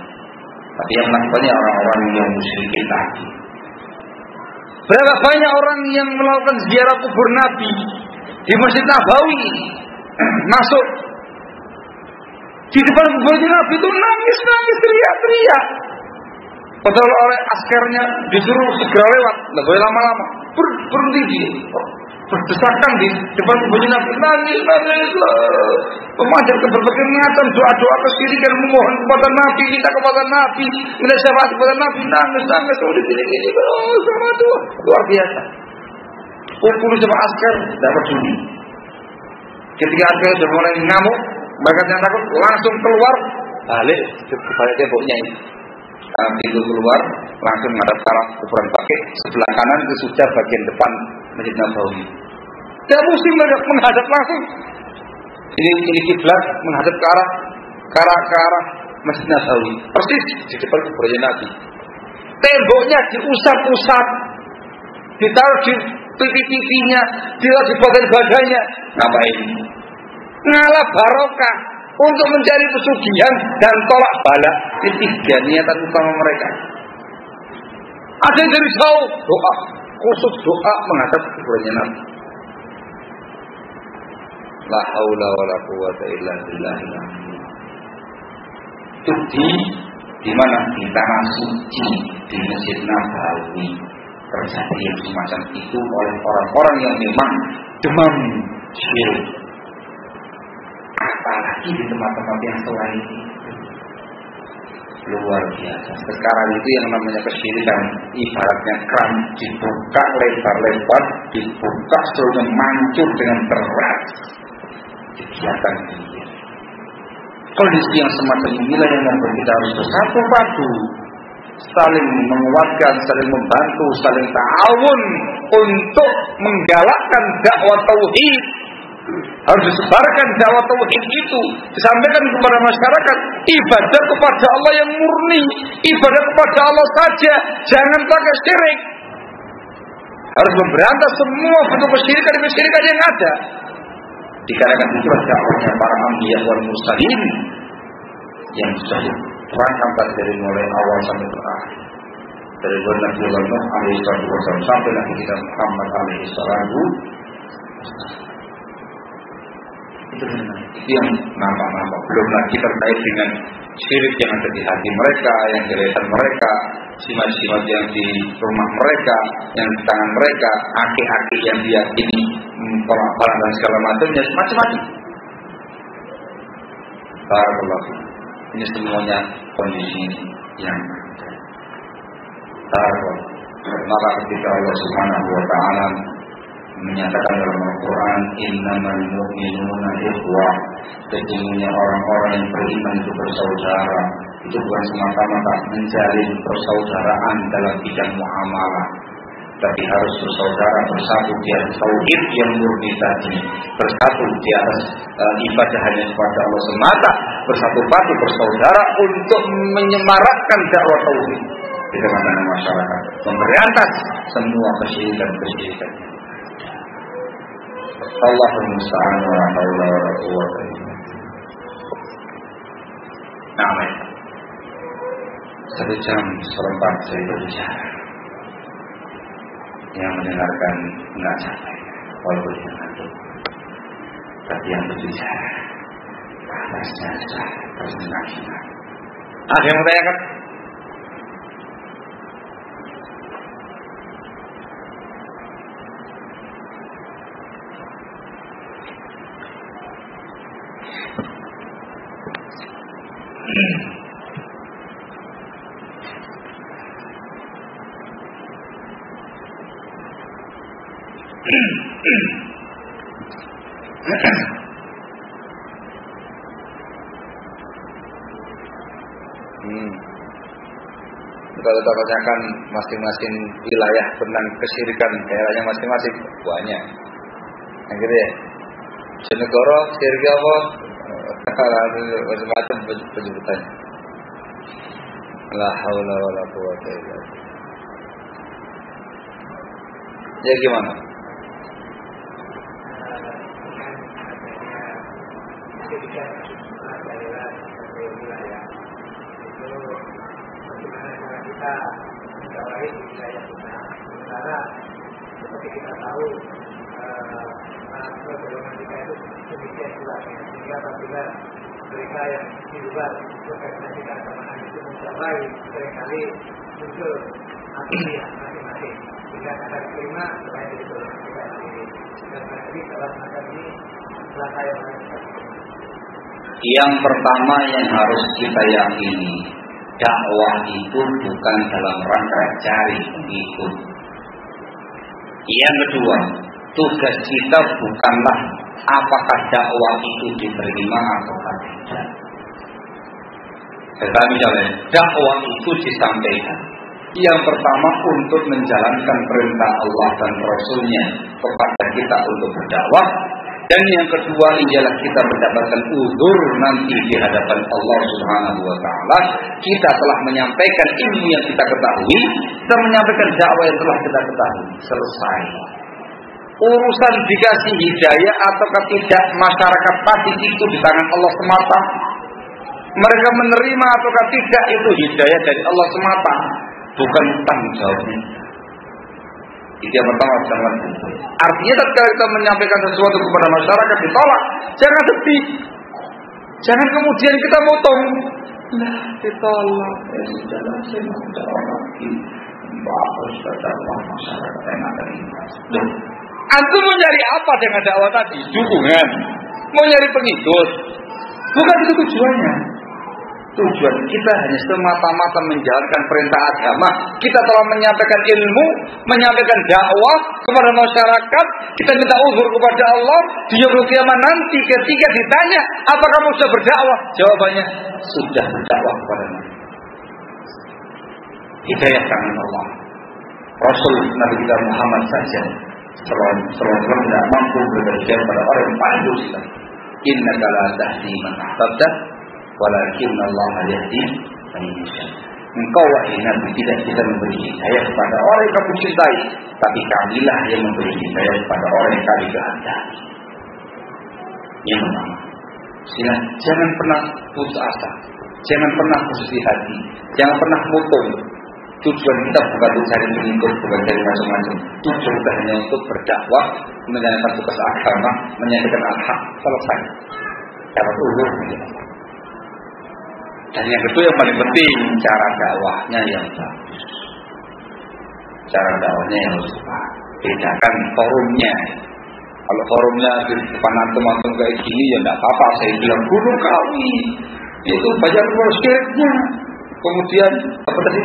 Tapi yang melakukannya orang-orang yang musyrikin tadi. Berapa banyak orang yang melakukan ziarah kubur Nabi di Masjid Nabawi, masuk di depan kubur Nabi itu nangis teriak-teriak. Padahal oleh askernya disuruh segera lewat, nggak boleh lama-lama. Berhenti dia, berdesakan di depan tubuhnya Nabi, nangis. Memanjat ke berbagai macam doa-doa kesyirikan, memohon kepada Nabi, minta kepada Nabi, minta syafaat kepada Nabi, nangis. Oh, gini, sama doa, luar biasa. Pukul sama asker, tidak peduli. Ketika asker sudah mulai ngamuk, mereka yang takut langsung keluar, balik kepada temboknya ini. Pintu keluar langsung menghadap ke arah kuburan Baqi, sebelah kanan itu sudah bagian depan Masjid Nabawi. Tidak pusing menghadap langsung. Ini kiblat menghadap ke arah Masjid Nabawi, persis di depan kuburan Nabi. Temboknya diusap-usap, ditaruh di pipi-pipinya, ditaruh di badan-badannya. Ngapain? Ngalah barokah. Untuk mencari pesugihan dan tolak bala. Ini tiga niatan utama mereka. Ada yang dari jauh doa, khusus doa menghadap kuburannya Nabi. La haula wala quwwata illa billah. Itu di mana? Di tanah suci di Masjid Nabawi terjadi yang semacam itu oleh orang-orang yang memang demam syirik. Apalagi di tempat-tempat yang selain itu, luar biasa. Sekarang itu yang namanya kesyirikan ibaratnya keran dibuka lebar-lebar, dibuka seluruhnya mancur dengan berat. Kegiatan ini. Kondisi yang semacam inilah yang membuat kita harus bersatu padu, saling menguatkan, saling membantu, saling ta'awun untuk menggalakkan dakwah tauhid. Harus disebarkan dakwah tauhid itu, disampaikan kepada masyarakat ibadah kepada Allah yang murni, ibadah kepada Allah saja, jangan pakai syirik. Harus memberantas semua bentuk kesyirikan yang ada. Dikarenakan itu dakwahnya para anbiya wal mursalin yang sudah diterangkan dari mulai awal sampai terakhir, dari Nabi Nuh alaihi wasallam sampai Nabi kita Muhammad alaihi wasallam. Itu yang nampak-nampak. Belum lagi terkait dengan syirik yang ada di hati mereka, yang di lisan mereka, simat-simat yang di rumah mereka, yang di tangan mereka, aki-aki yang diyakini tolak-tolak dan segala macamnya, macam-macam. Barakallahu. Ini semuanya kondisi yang ada. Maka ketika Allah Subhanahu wa taala menyatakan dalam Al-Quran, innamal mu'minuna ikhwah, sesungguhnya orang-orang yang beriman itu bersaudara. Itu bukan semata-mata menjalin persaudaraan dalam bidang muamalah, tapi harus bersaudara, bersatu di atas tauhid yang murni tadi, bersatu di atas ibadah hanya kepada Allah semata, bersatu padu bersaudara untuk menyemarakkan dakwah tauhid di tengah-tengah masyarakat, memberantas semua kesyirikan. Allahumma musta'an wa la haula wa la quwwata illa billah. 1 jam seperempat saya berbicara. Yang mendengarkan enggak capek, walaupun yang ngantuk. Tapi yang berbicara palasnya sudah tersenang-senang. Ada yang mau tanyakan? Kalau kita tanyakan masing-masing wilayah tentang kesyirikan daerahnya masing-masing, banyak. Yang gitu ya. Jenegoro, syirik apa? Macam-macam penyebutannya. La haula wala quwwata illa billah. Ya gimana? Kita menjauhi wilayah kita. Sementara seperti kita tahu, golongan kita itu demikian kuatnya. Sehingga apabila mereka yang di luar berkaitan dengan keamanan itu menjauhi, seringkali muncul akhirnya masing-masing. Jika kata kelima selain itu kita sendiri. Dan tadi dalam macam ini langkah yang yang pertama yang harus kita yakini, dakwah itu bukan dalam rangka cari pengikut. Yang kedua, tugas kita bukanlah apakah dakwah itu diterima atau tidak. Tetapi dakwah itu disampaikan. Yang pertama untuk menjalankan perintah Allah dan Rasul-Nya kepada kita untuk berdakwah. Dan yang kedua ialah kita mendapatkan uzur nanti di hadapan Allah Subhanahu wa Ta'ala. Kita telah menyampaikan ilmu yang kita ketahui, kita menyampaikan dakwah yang telah kita ketahui. Selesai. Urusan dikasih hidayah atau tidak masyarakat pasti itu di tangan Allah semata. Mereka menerima atau tidak itu hidayah dari Allah semata, bukan tanggung jawabnya. Itu yang pertama. Artinya ketika kita menyampaikan sesuatu kepada masyarakat ditolak, jangan sedih, jangan kemudian kita motong. Nah, ditolak, sudah saya mau jawab lagi. Bagus dakwah masyarakat yang ada ini. Antum mau nyari apa dengan dakwah tadi? Dukungan, mau nyari pengikut? Bukan itu tujuannya. Tujuan kita hanya semata-mata menjalankan perintah agama. Kita telah menyampaikan ilmu, menyampaikan dakwah kepada masyarakat. Kita minta uzur kepada Allah. Di yaumul kiamat nanti ketika ditanya, apa kamu sudah berdakwah? Jawabannya, sudah berdakwah kepada Allah. Hidayah tangan Allah. Rasul Nabi kita Muhammad saja selalu tidak mampu bekerja pada orang yang paling dosa. Innaka la tahdi man ahbabta walakin Allah yahdi man yasha. Engkau wahai Nabi tidak bisa memberi hidayah kepada orang yang kamu cintai, tapi Kamilah yang memberi hidayah kepada orang yang kami kehendaki. Yang pertama, jangan pernah putus asa, jangan pernah putus hati, jangan pernah mutung. Tujuan kita bukan untuk cari pengikut, bukan cari macam-macam. Tujuan kita hanya untuk berdakwah, menjalankan tugas agama, menyampaikan al-haq, selesai. Dapat uzur. Dan yang kedua yang paling penting, cara dakwahnya yang bagus. Cara dakwahnya yang harus tepat. Bedakan forumnya. Kalau forumnya di depan antum-antum kayak gini, ya tidak apa-apa. Saya bilang bunuh kami. Itu banyak syiriknya. Kemudian apa tadi?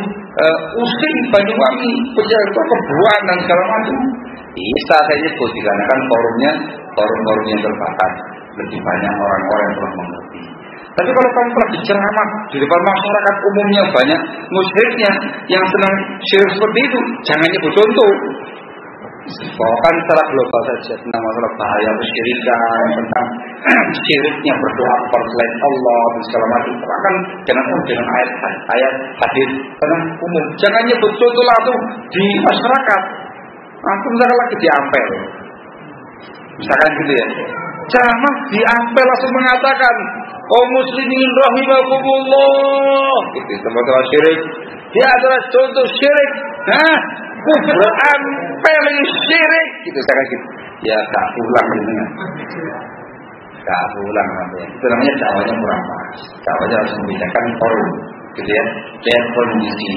Usting Banyuwangi, kebuan dan segala macam. Bisa saya sebut dikarenakan forumnya forum yang terbatas, lebih banyak orang-orang yang telah mengerti. Tapi kalau kamu telah diceramah di depan masyarakat umumnya banyak musyriknya yang senang syirik seperti itu, jangan nyebut contoh. Bawakan secara global saja tentang masalah bahaya kesyirikan, tentang syiriknya berdoa kepada selain Allah dan segala macam. Bahkan jangan dengan ayat hadis tentang umum. Jangan nyebut contoh langsung di masyarakat. Langsung misalkan lagi di Ampel, misalkan gitu ya. Ceramah di Ampel langsung mengatakan, "Oh muslimin rahimakumullah." Itu tempat syirik. Dia adalah contoh syirik. Kufur Ampel ini syirik. Gitu saya gitu. Ya tak ulang gitu. Tak ulang apa ya. Itu namanya dakwahnya kurang pas. Dakwahnya harus membedakan forum, gitu ya. Lihat kondisi.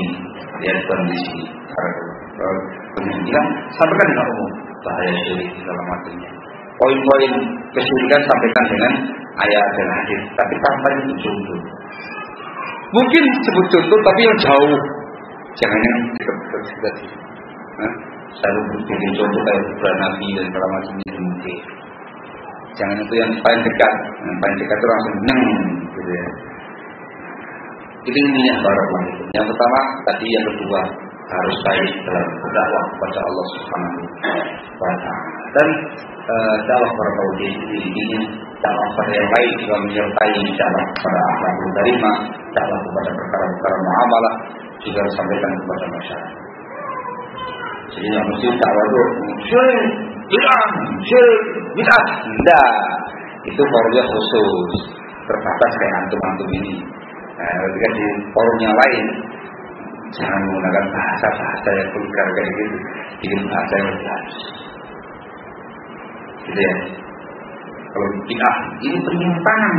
Kemudian bilang sampaikan dengan umum bahaya syirik segala macamnya. Poin-poin kesyirikan sampaikan dengan ayat dan hadis, tapi tanpa itu contoh. Mungkin sebut contoh tapi yang jauh. Jangan yang dekat-dekat. Selalu bikin contoh kayak bulan Nabi dan segala macamnya mungkin. Jangan itu yang paling dekat. Yang paling dekat itu langsung gitu ya. Itu intinya barakallahu fikum. Yang pertama tadi, yang kedua harus baik dalam berdakwah kepada Allah Subhanahu wa Ta'ala. Dan dakwah barakallahu ini dakwah pada yang lain juga menyertai dakwah kepada akhlakul karimah, dakwah kepada perkara-perkara muamalah juga harus sampaikan kepada masyarakat. Jadi yang mesti dakwah itu syirik bid'ah. Enggak. Itu forumnya khusus, terbatas kayak antum-antum ini. Ketika di forum yang lain jangan menggunakan bahasa yang vulgar kayak gitu, bikin bahasa yang jelas. Gitu ya. Kalau bid'ah ini penyimpangan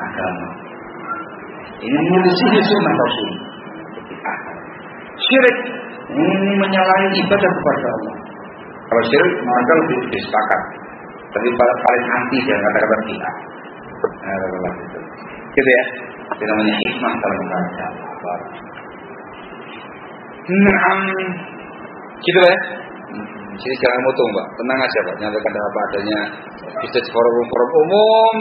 agama. Ini menyelisih sunnah Rasul. syirik. Ini menyalahi ibadah kepada Allah. Kalau syirik maka lebih disepakati. Tapi paling anti dia kata-kata kita. Gitu ya. Itu namanya hikmah dalam membaca. Gitu ya. Jadi jangan mutung, Pak. Tenang aja, Pak. Nyampaikan apa adanya. Bisa di forum umum,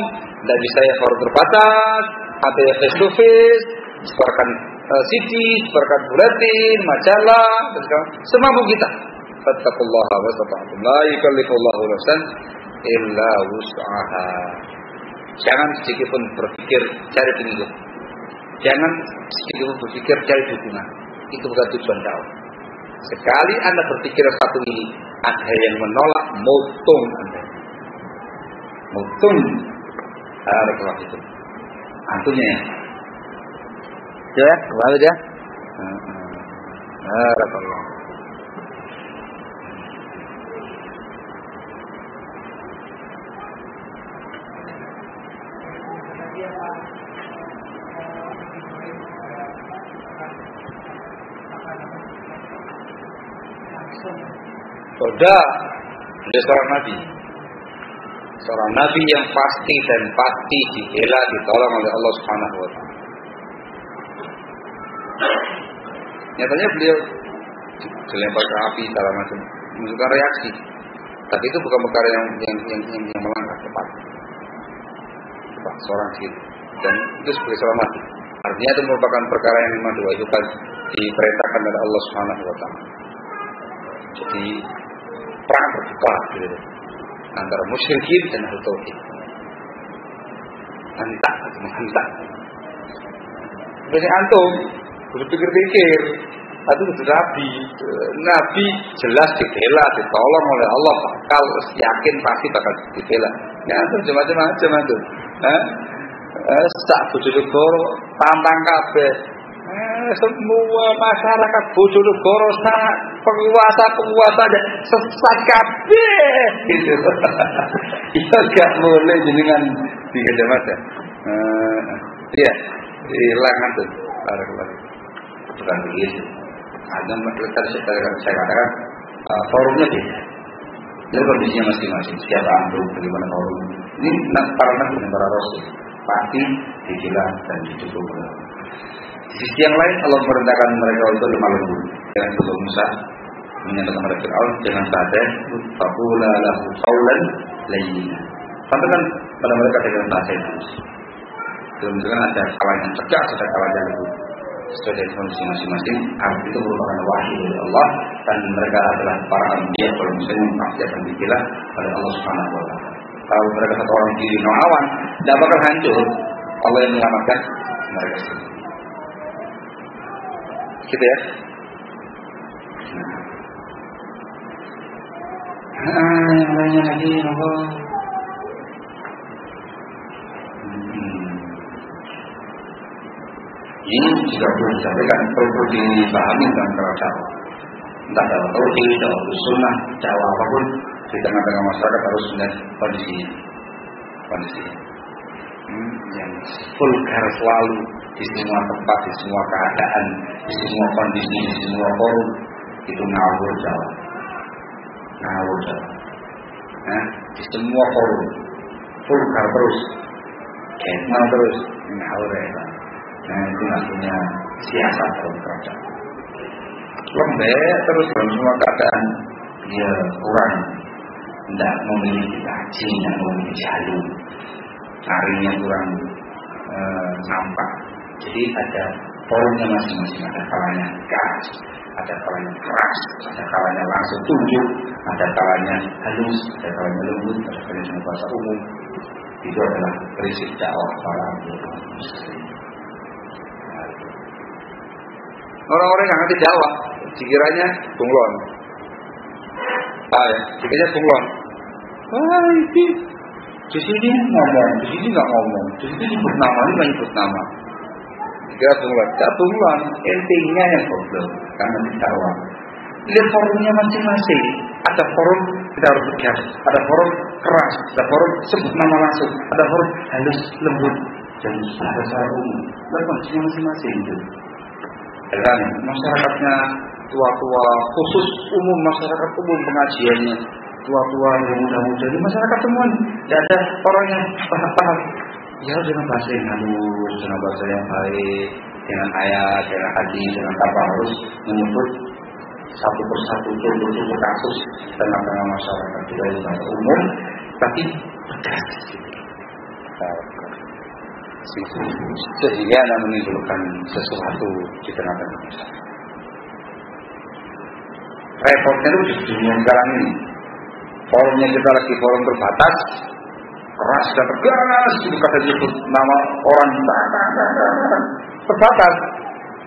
tidak bisa ya forum terbatas, atau ya face to face, sebarkan CD, sebarkan buletin, majalah, semampu kita. Fattaqullaha wa stata'tum. La yukallifullahu nafsan illa wus'aha. Jangan sedikit pun berpikir cari pengikut. Jangan sedikit pun berpikir cari dukungan. Itu bukan tujuan dakwah. Sekali Anda berpikir satu ini, ada yang menolak, mutung Anda. Mutung. Kalau itu. Antunya ya. Ya, kembali ya. Barakallah. Sudah, dia seorang nabi. Seorang nabi yang pasti dan pasti dibela, ditolong oleh Allah Subhanahu wa taala. Nyatanya beliau dilempar ke api segala macam, menunjukkan reaksi. Tapi itu bukan perkara yang melangkah cepat. Seorang gitu. Dan itu sebagai seorang nabi. Artinya itu merupakan perkara yang memang diwajibkan, diperintahkan oleh Allah Subhanahu wa taala. Jadi perang terbuka gitu, antara musyrikin dan ahli tauhid. Menghentak. Jadi antum berpikir-pikir, itu sudah Nabi jelas dibela, ditolong oleh Allah, bakal yakin pasti bakal dibela. Ya antum macam-macam antum. Sak Bojonegoro tantang kabeh. Semua masyarakat Bojonegoro sak penguasa sesat kabeh gitu. Itu gak boleh jenengan digadah-gadah. Iya, hilang tuh. Bukan begitu. Ada saya katakan forumnya beda. Jadi kondisinya masing-masing. Siapa antum, bagaimana forum. Ini para nabi dan para rasul pasti dijelas dan didukung. Di sisi yang lain Allah merintahkan mereka untuk lemah lembut. Jangan sebelum Musa menyatakan kepada Fir'aun, jangan saja faqula lahu qawlan layyina. Sampaikan pada mereka dengan bahasa yang halus. Kemudian ada kalanya tegas, ada kalanya lembut. Sesuai dengan kondisi masing-masing. Arti itu merupakan wahyu dari Allah dan mereka adalah para anbiya. Kalau misalnya pasti akan dibela oleh Allah Subhanahu wa taala. Kalau mereka satu orang diri awan, tidak bakal hancur. Allah yang menyelamatkan mereka sendiri. Gitu ya. Yang lainnya lagi Allah. Ini juga perlu disampaikan, perlu dipahami dalam cara. Entah dalam tauhid, dalam sunnah, dakwah apapun di tengah-tengah masyarakat harus melihat kondisi yang vulgar selalu di semua tempat, di semua keadaan, di semua kondisi, di semua forum itu ngawur Jawa. Di semua forum vulgar terus, kenal terus, ngawur ya. Itu namanya siasat dalam kerajaan. Lembek terus dalam semua keadaan dia kurang, tidak memiliki gaji, tidak memiliki jalur, carinya kurang nampak. Jadi ada forumnya masing-masing, ada kalanya gas, ada kalanya keras, ada kalanya langsung tunjuk, ada kalanya halus, ada kalanya lembut, ada kalanya bahasa umum. Itu adalah prinsip dakwah para muslim. Orang-orang yang ngerti dakwah dikiranya bunglon. Dikiranya bunglon. Ini di sini ngomong, di sini nggak ngomong, di sini nyebut nama, ini nggak nyebut nama. Dikira bunglon, tak bunglon. Intinya yang goblok karena di dakwah. Lihat forumnya masing-masing. Ada forum kita harus tegas, ada forum keras, ada forum sebut nama langsung, ada forum halus lembut dan bahasa umum. Lihat kondisinya masing-masing itu. Dan masyarakatnya tua-tua, khusus umum masyarakat umum pengajiannya tua-tua, muda-muda, ini masyarakat semua, tidak ada orang yang paham. Ya dengan bahasa yang halus, dengan bahasa yang baik, dengan ayat, dengan hadis, dengan apa harus menyebut satu persatu contoh-contoh kasus tengah-tengah masyarakat tidak di bahasa umum, tapi tegas. Sehingga ada menimbulkan sesuatu di tengah-tengah masyarakat. Repotnya itu di dunia sekarang ini. Forumnya kita lagi forum terbatas, keras dan tegas, itu kata disebut nama orang terbatas,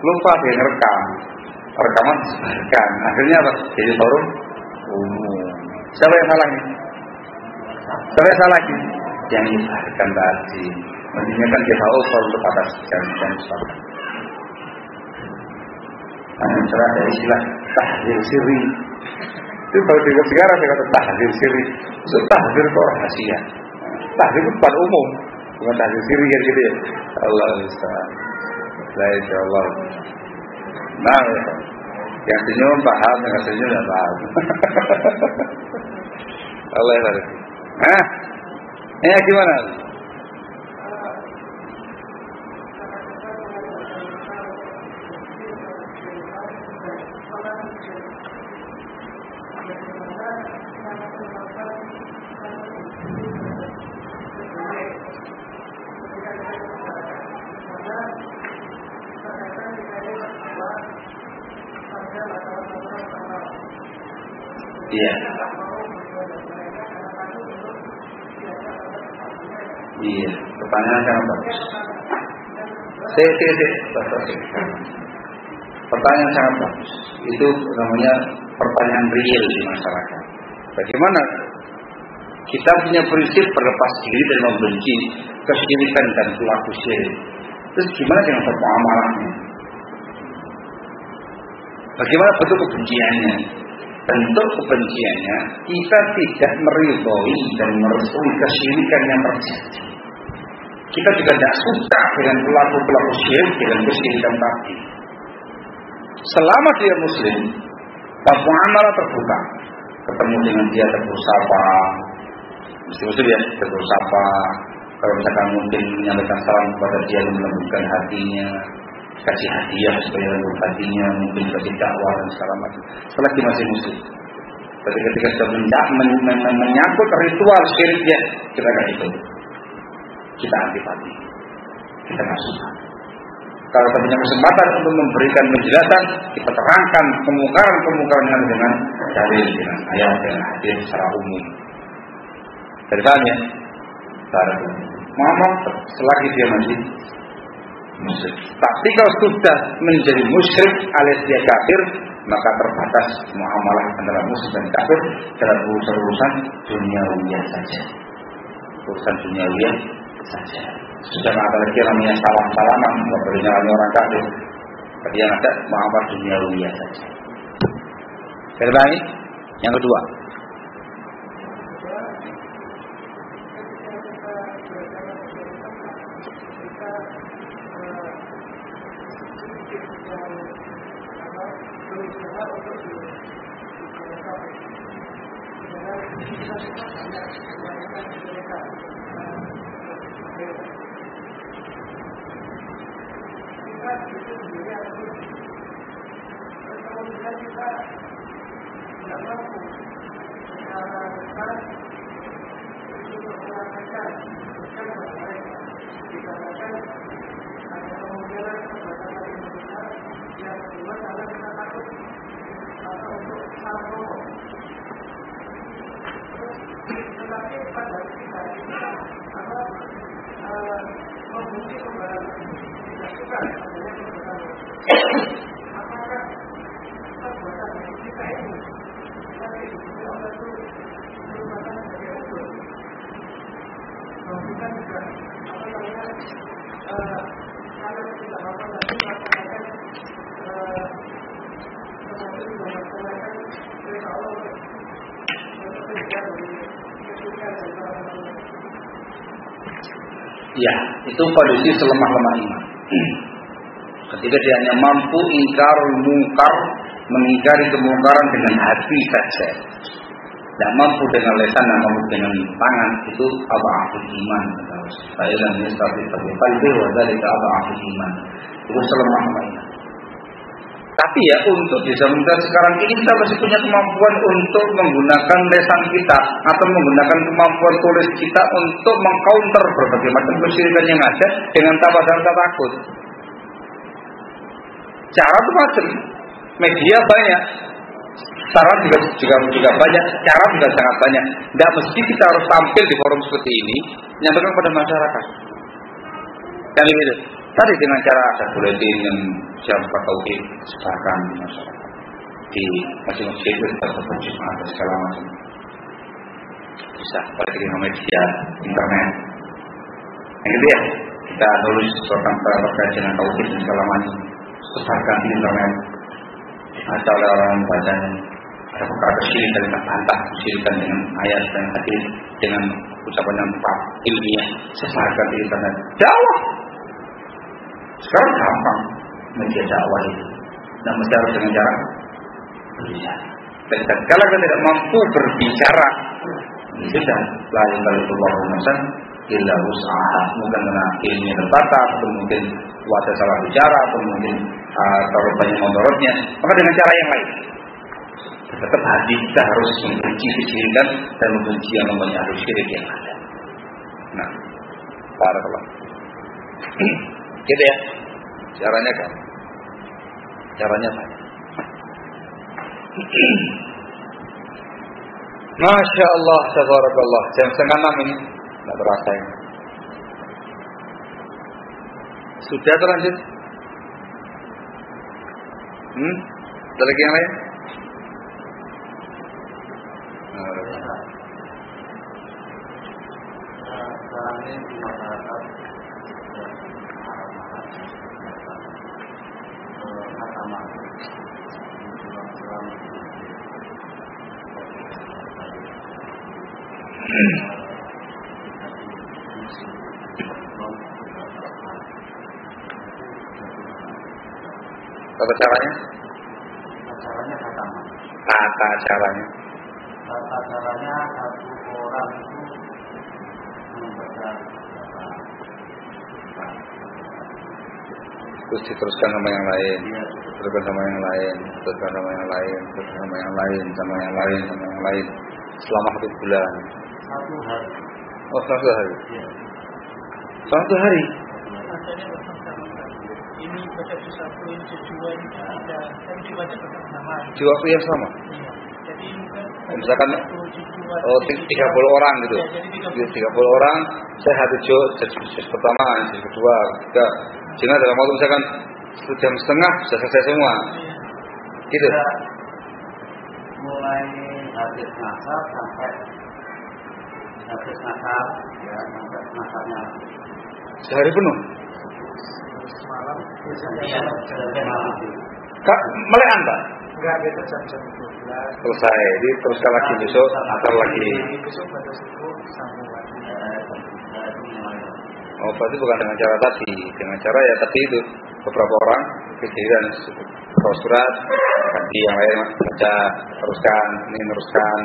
lupa dia ngerekam, rekaman disebarkan, akhirnya apa? Jadi forum umum. Siapa yang salah ini? Siapa yang salah ini? Yang disebarkan tadi. Maksudnya kan kita tahu forum terbatas dan sebagainya. Antara ada istilah tahzir sirri. Itu kalau di negara saya kata tahzir sirri. Itu tahzir itu rahasia. Tahzir itu bukan umum, bukan tahzir sirri kan gitu ya. Allah Ustaz. Insya Allah. Nah, yang senyum paham, yang senyum tidak paham. Allah ya. Hah? Gimana? Iya. Iya, pertanyaan sangat bagus. Pertanyaan sangat bagus. Itu namanya pertanyaan real di masyarakat. Bagaimana kita punya prinsip berlepas diri dan membenci kesyirikan dan pelaku syirik. Terus gimana dengan muamalahnya? Bagaimana bentuk kebenciannya? Bentuk kebenciannya kita tidak meridhoi dan merestui kesyirikan yang terjadi. Kita juga tidak suka dengan pelaku syirik dengan kesyirikan tadi. Selama dia muslim, muamalah terbuka. Ketemu dengan dia tegur sapa, mesti ya tegur sapa. Kalau misalkan mungkin menyampaikan salam kepada dia dan melembutkan hatinya, kasih hadiah supaya lembut hatinya, mungkin kasih dakwah dan segala macam. Selagi masih muslim. Tapi ketika sudah menyangkut ritual syiriknya, kita akan itu. Kita antipati. Kita nggak suka. Kalau kita punya kesempatan untuk memberikan penjelasan, kita terangkan kemungkaran dengan dalil, dengan ayat, dengan hadis secara umum. Dari paham ya? Muhammad selagi dia masih musyrik. Tapi kalau sudah menjadi musyrik alias dia kafir, maka terbatas muamalah antara musyrik dan kafir dalam urusan duniawiyah saja. Urusan duniawiyah saja. Sudah ada lagi namanya salam-salaman, tidak boleh nyalami orang kafir. Tapi yang ada muamalah duniawiyah saja. Terbaik. Yang kedua. Ya, itu kondisi selemah-lemah iman. Ketika dia hanya mampu ingkar mungkar, mengingkari kemungkaran dengan hati saja, tidak mampu dengan lisan, tidak mampu dengan tangan, itu adhaful iman. Fa'ilam yastati qalbi wa dzalika adhaful iman. Itu selemah iman. Tapi ya untuk di zaman sekarang ini kita masih punya kemampuan untuk menggunakan lisan kita atau menggunakan kemampuan tulis kita untuk mengcounter berbagai macam kesyirikan yang ada dengan tanpa takut. Cara itu macam media banyak, saran juga banyak, cara juga sangat banyak. Tidak mesti kita harus tampil di forum seperti ini menyampaikan kepada masyarakat. Dan itu tadi dengan cara ada buletin yang siapa tauhid sebarkan di masyarakat di masjid-masjid atau Jumat atau segala macam. Bisa pada media internet. Yang gitu ya, kita tulis tentang terkait dengan tauhid dan segala macam. Sebarkan di internet. Ada orang baca ada perkara kesyirikan dengan bantah, kesyirikan dengan ayat dan hadis dengan ucapan yang tepat ilmiah, sebarkan di internet. Dakwah. Sekarang gampang media dakwah itu. Tidak mesti harus dengan cara berbicara. Dan kalau kita tidak mampu berbicara, sudah la yukalifullahu nafsan illa wus'aha. Mungkin karena ilmunya terbatas, atau mungkin kuasa salah bicara, atau mungkin terlalu banyak mudaratnya. Maka dengan cara yang lain. Tetap hati kita harus membenci kesyirikan dan membenci yang namanya ahli syirik yang ada. Nah, barakallah. Gitu ya. Caranya kan? Caranya apa? Masya Allah, tabarakallah. Jam 5:30 ini. Tidak terasa ini. Sudah terlanjut? Ada lagi yang lain? Tata caranya? Tata caranya satu orang itu membaca. Terus diteruskan sama yang lain, teruskan sama yang lain, teruskan sama yang lain, teruskan sama yang lain, sama yang lain, sama yang lain, selama 1 bulan. 1 hari. Oh, 1 hari. Ya. 1 hari. Ini baca di satu, ini dua, ini ada, tapi dibaca bersamaan. Di waktu yang sama. Iya. Jadi misalkan 30 orang gitu. Ya, 30 orang, saya hati juz pertama, juz kedua, ketiga. Jadi dalam waktu misalkan 1 jam setengah sudah selesai semua. Gitu. Ya, mulai habis nasab sampai habis nasab, ya sampai nasabnya. Sehari penuh. Semalam. Iya, malam. Kak, melekan Pak? Enggak, besok jam 12. Selesai. Jadi teruskan lagi besok atau lagi. Besok pada subuh sambung lagi. Oh, berarti bukan dengan cara tadi, dengan cara ya tadi itu beberapa orang kejadian surat, tadi yang lain baca, teruskan, ini teruskan.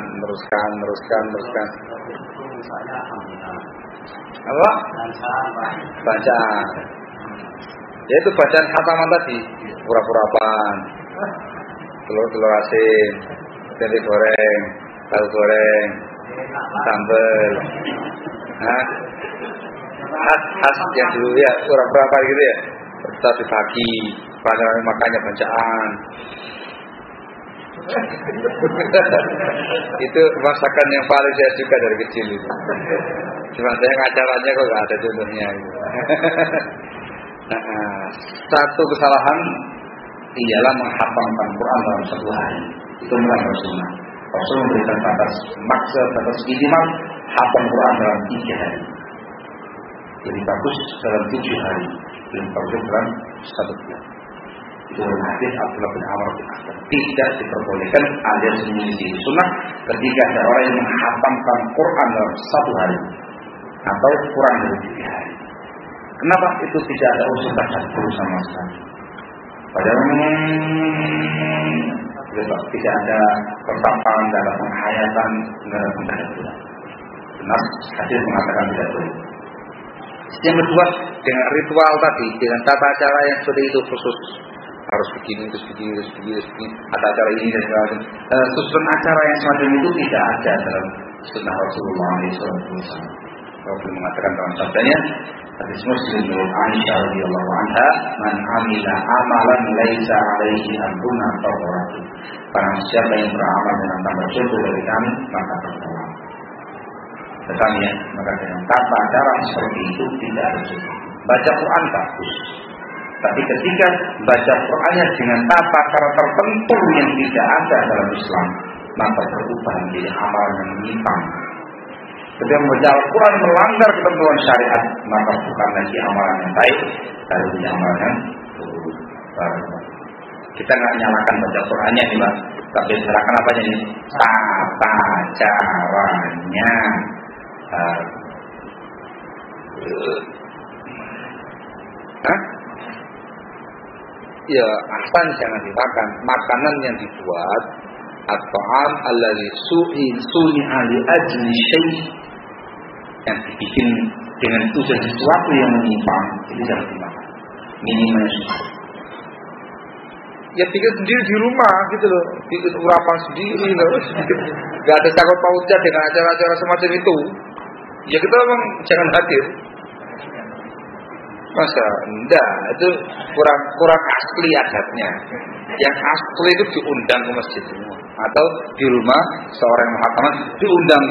Apa? Baca. Ya itu bacaan khataman tadi, pura-pura apaan, telur asin, tempe goreng, tahu goreng, sambal, khas yang dulu ya, pura-pura apa gitu ya, tadi pagi, pada makannya bacaan. Itu masakan yang paling saya suka dari kecil itu. Cuma saya ngajarannya kok nggak ada contohnya gitu. Satu kesalahan ialah menghafalkan Quran dalam 1 hari. Itu melanggar sunnah. Rasul memberikan batas minimal hafal Quran dalam 3 hari. Lebih bagus dalam 7 hari. Lebih bagus dalam 1 bulan. Itu hadis Abdullah bin Amr bin As. Tidak diperbolehkan alias menyelisih sunnah ketika ada orang yang menghafalkan Quran dalam 1 hari atau kurang dari 3 hari. Kenapa? Itu tidak ada unsur tadabbur sama sekali. Padahal tidak ada pertapalan dalam penghayatan dalam penghayatan. Benar, hadis mengatakan tidak boleh. Yang kedua, dengan ritual tadi, dengan tata cara yang seperti itu khusus, harus begini, terus begini, ada acara ini dan segala macam. Susunan acara yang semacam itu tidak ada dalam sunnah Rasulullah SAW. Rasul mengatakan dalam sabdanya, hadis Muslim dari Aisyah radhiyallahu anha, "Man amila amalan laisa alaihi amruna fahuwa." Barang siapa yang beramal dengan tanpa contoh dari kami, maka tertolak. Tetapi ya, maka dengan tata cara seperti itu tidak ada cukup. Baca Quran bagus, tapi ketika baca Qurannya dengan tata cara tertentu yang tidak ada dalam Islam, maka berubah menjadi amal yang menyimpang. Ketika membaca Al-Quran melanggar ketentuan syariat, maka bukan lagi amalan yang baik, tapi menjadi amalan yang buruk. Kita nggak nyalakan baca Qurannya nih, Pak, tapi serahkan apanya nih? Tata caranya. Ya, ahsan jangan dimakan. Makanan yang dibuat at-ta'am alladzi suni'a li ajli syai' yang dibikin dengan tujuan sesuatu yang menyimpang, itu jangan dimakan. Minimal. Ya bikin sendiri di rumah gitu loh, bikin urapan sendiri loh. Gak ada sangkut pautnya dengan acara-acara semacam itu. Ya kita memang jangan hadir. Masa enggak, itu kurang asli adatnya. Yang asli itu diundang ke masjid semua, atau di rumah seorang muhakaman diundang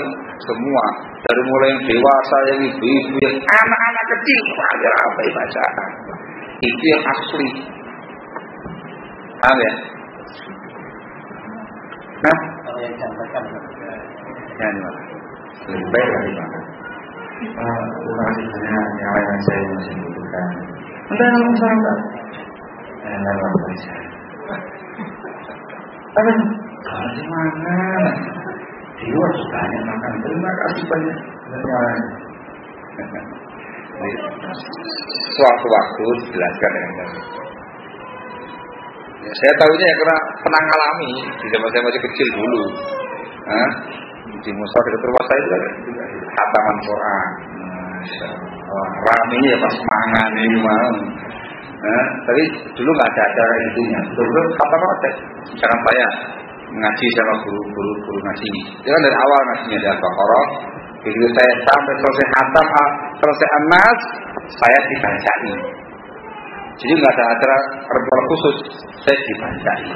semua, dari mulai yang dewasa, yang ibu-ibu, yang anak-anak kecil, belajar apa bacaan. Itu yang asli. Paham ya? Nah, kalau yang disampaikan ya gimana? Lebih baik lagi mana? Terima kasih banyak yang lain saya masih butuhkan. Entah yang lain saya. Tapi kalau di mana? Di luar sudah banyak makan. Terima kasih banyak. Suatu-waktu dijelaskan dengan baik. Ya, saya tahunya ya karena pernah ngalami di zaman saya masih kecil dulu. Di musola dekat rumah saya juga khataman Quran. Masya Allah, rame ya pas mangan ini mau. Tapi dulu nggak ada acara intinya. Dulu khataman ada. Jangan saya ngaji sama guru ngaji. Dia kan dari awal ngajinya dari Al-Baqarah. Begitu saya sampai selesai khatam, selesai An-Nas, saya dibacain. Jadi nggak ada acara ritual khusus, saya dibacain.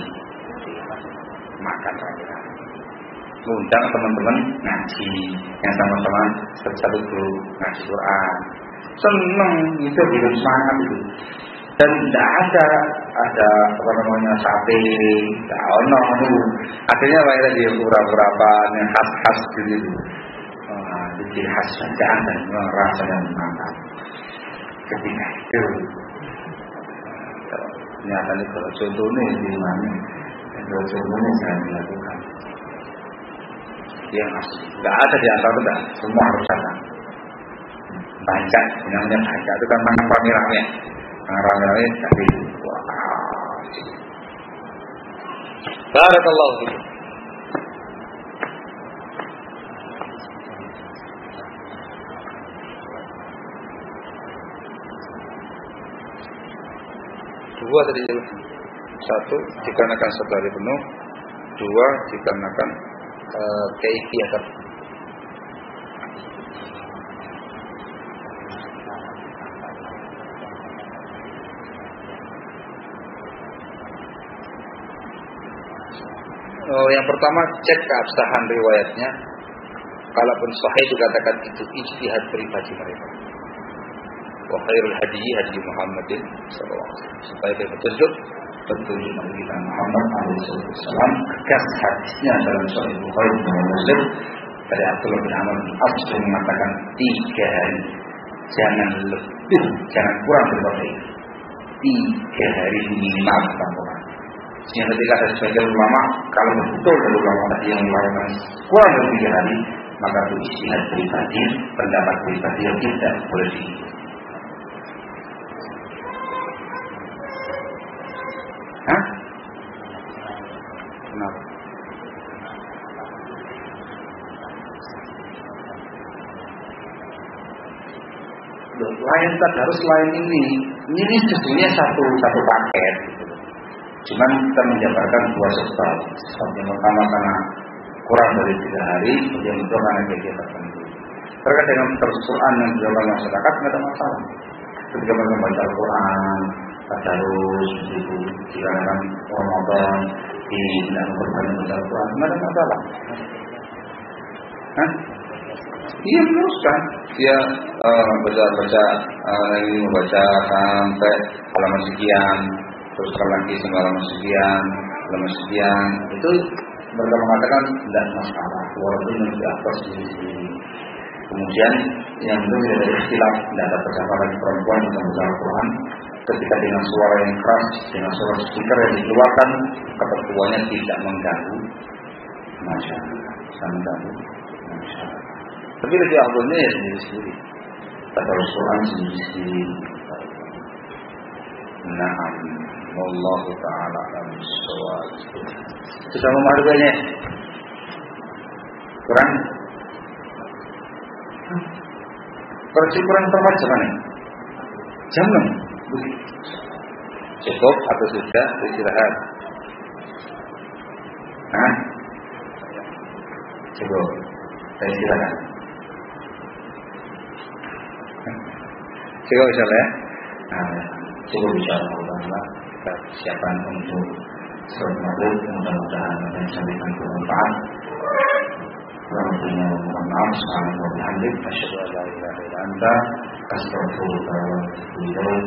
Makan rame-rame. Undang teman-teman ngaji yang sama-sama satu guru ngaji Quran. Seneng itu bikin semangat itu. Dan tidak ada apa namanya sate, tidak ono. Akhirnya banyak dia beberapa yang khas gitu. Jadi khas bacaan dan rasa yang mantap. Ketika itu, nyatanya kalau contohnya di mana, kalau contohnya saya dilakukan. Yang nggak ada di antara kita, semua harus datang. Baca, namanya baca itu kan mana rame-rame, tapi wah. Barakallahu fiik. Dua tadi jelas. Satu, dikarenakan satu hari penuh. Dua, dikarenakan kaifiat. Yang pertama, cek keabsahan riwayatnya. Kalaupun sahih dikatakan itu ijtihad pribadi mereka. Wa khairul hadi hadi Muhammadin sallallahu alaihi wasallam. Supaya dia petunjuk Nabi Muhammad SAW. Tegas hadisnya dalam Sahih Bukhari dan Muslim dari Abdullah bin Amr bin As mengatakan 3 hari, jangan lebih, jangan kurang daripada itu. 3 hari minimal tanpa. Yang ketika ada sebagian ulama, kalau betul dari ulama tadi yang melakukan kurang dari 3 hari, maka itu ijtihad pribadi, pendapat pribadi yang tidak boleh. 3 lain tadarus lain ini sebetulnya satu paket. Cuman kita menjabarkan dua sebab. Sebab yang pertama karena kurang dari 3 hari, kemudian kedua karena kegiatan tertentu. Terkait dengan Quran yang dilakukan masyarakat tidak ada masalah. Ketika mereka membaca Al-Quran, tadarus, begitu, dikarenakan Ramadan, tidak memperbanyak baca Al-Quran, tidak ada masalah. Iya meneruskan. Dia membaca sampai halaman sekian, terus lagi sampai halaman sekian, itu mereka mengatakan tidak masalah, walaupun yang di atas sendiri. Kemudian yang itu tidak ada istilah, tidak ada percakapan perempuan yang membaca Al-Quran. Ketika dengan suara yang keras, dengan suara speaker yang dikeluarkan, ketentuannya tidak mengganggu masyarakat, mengganggu masyarakat. Tapi lebih awalnya ya sendiri-sendiri. Tadarus Quran sendiri-sendiri. Na'am. Wallahu ta'ala al-shawad. Sudah memahaminya? Quran? Quran tempat zaman ini? Jam 6? Cukup atau sudah istirahat? Cukup. Saya istirahat. Cukup misalnya, cukup insyaAllah kita siapkan untuk surat maghrib, mudah-mudahan menyampaikan bermanfaat. Warahmatullahi wabarakatuh. Subhanallah, asyhadu an la ilaha illa anta, astaghfiruka wa atubu ilaik.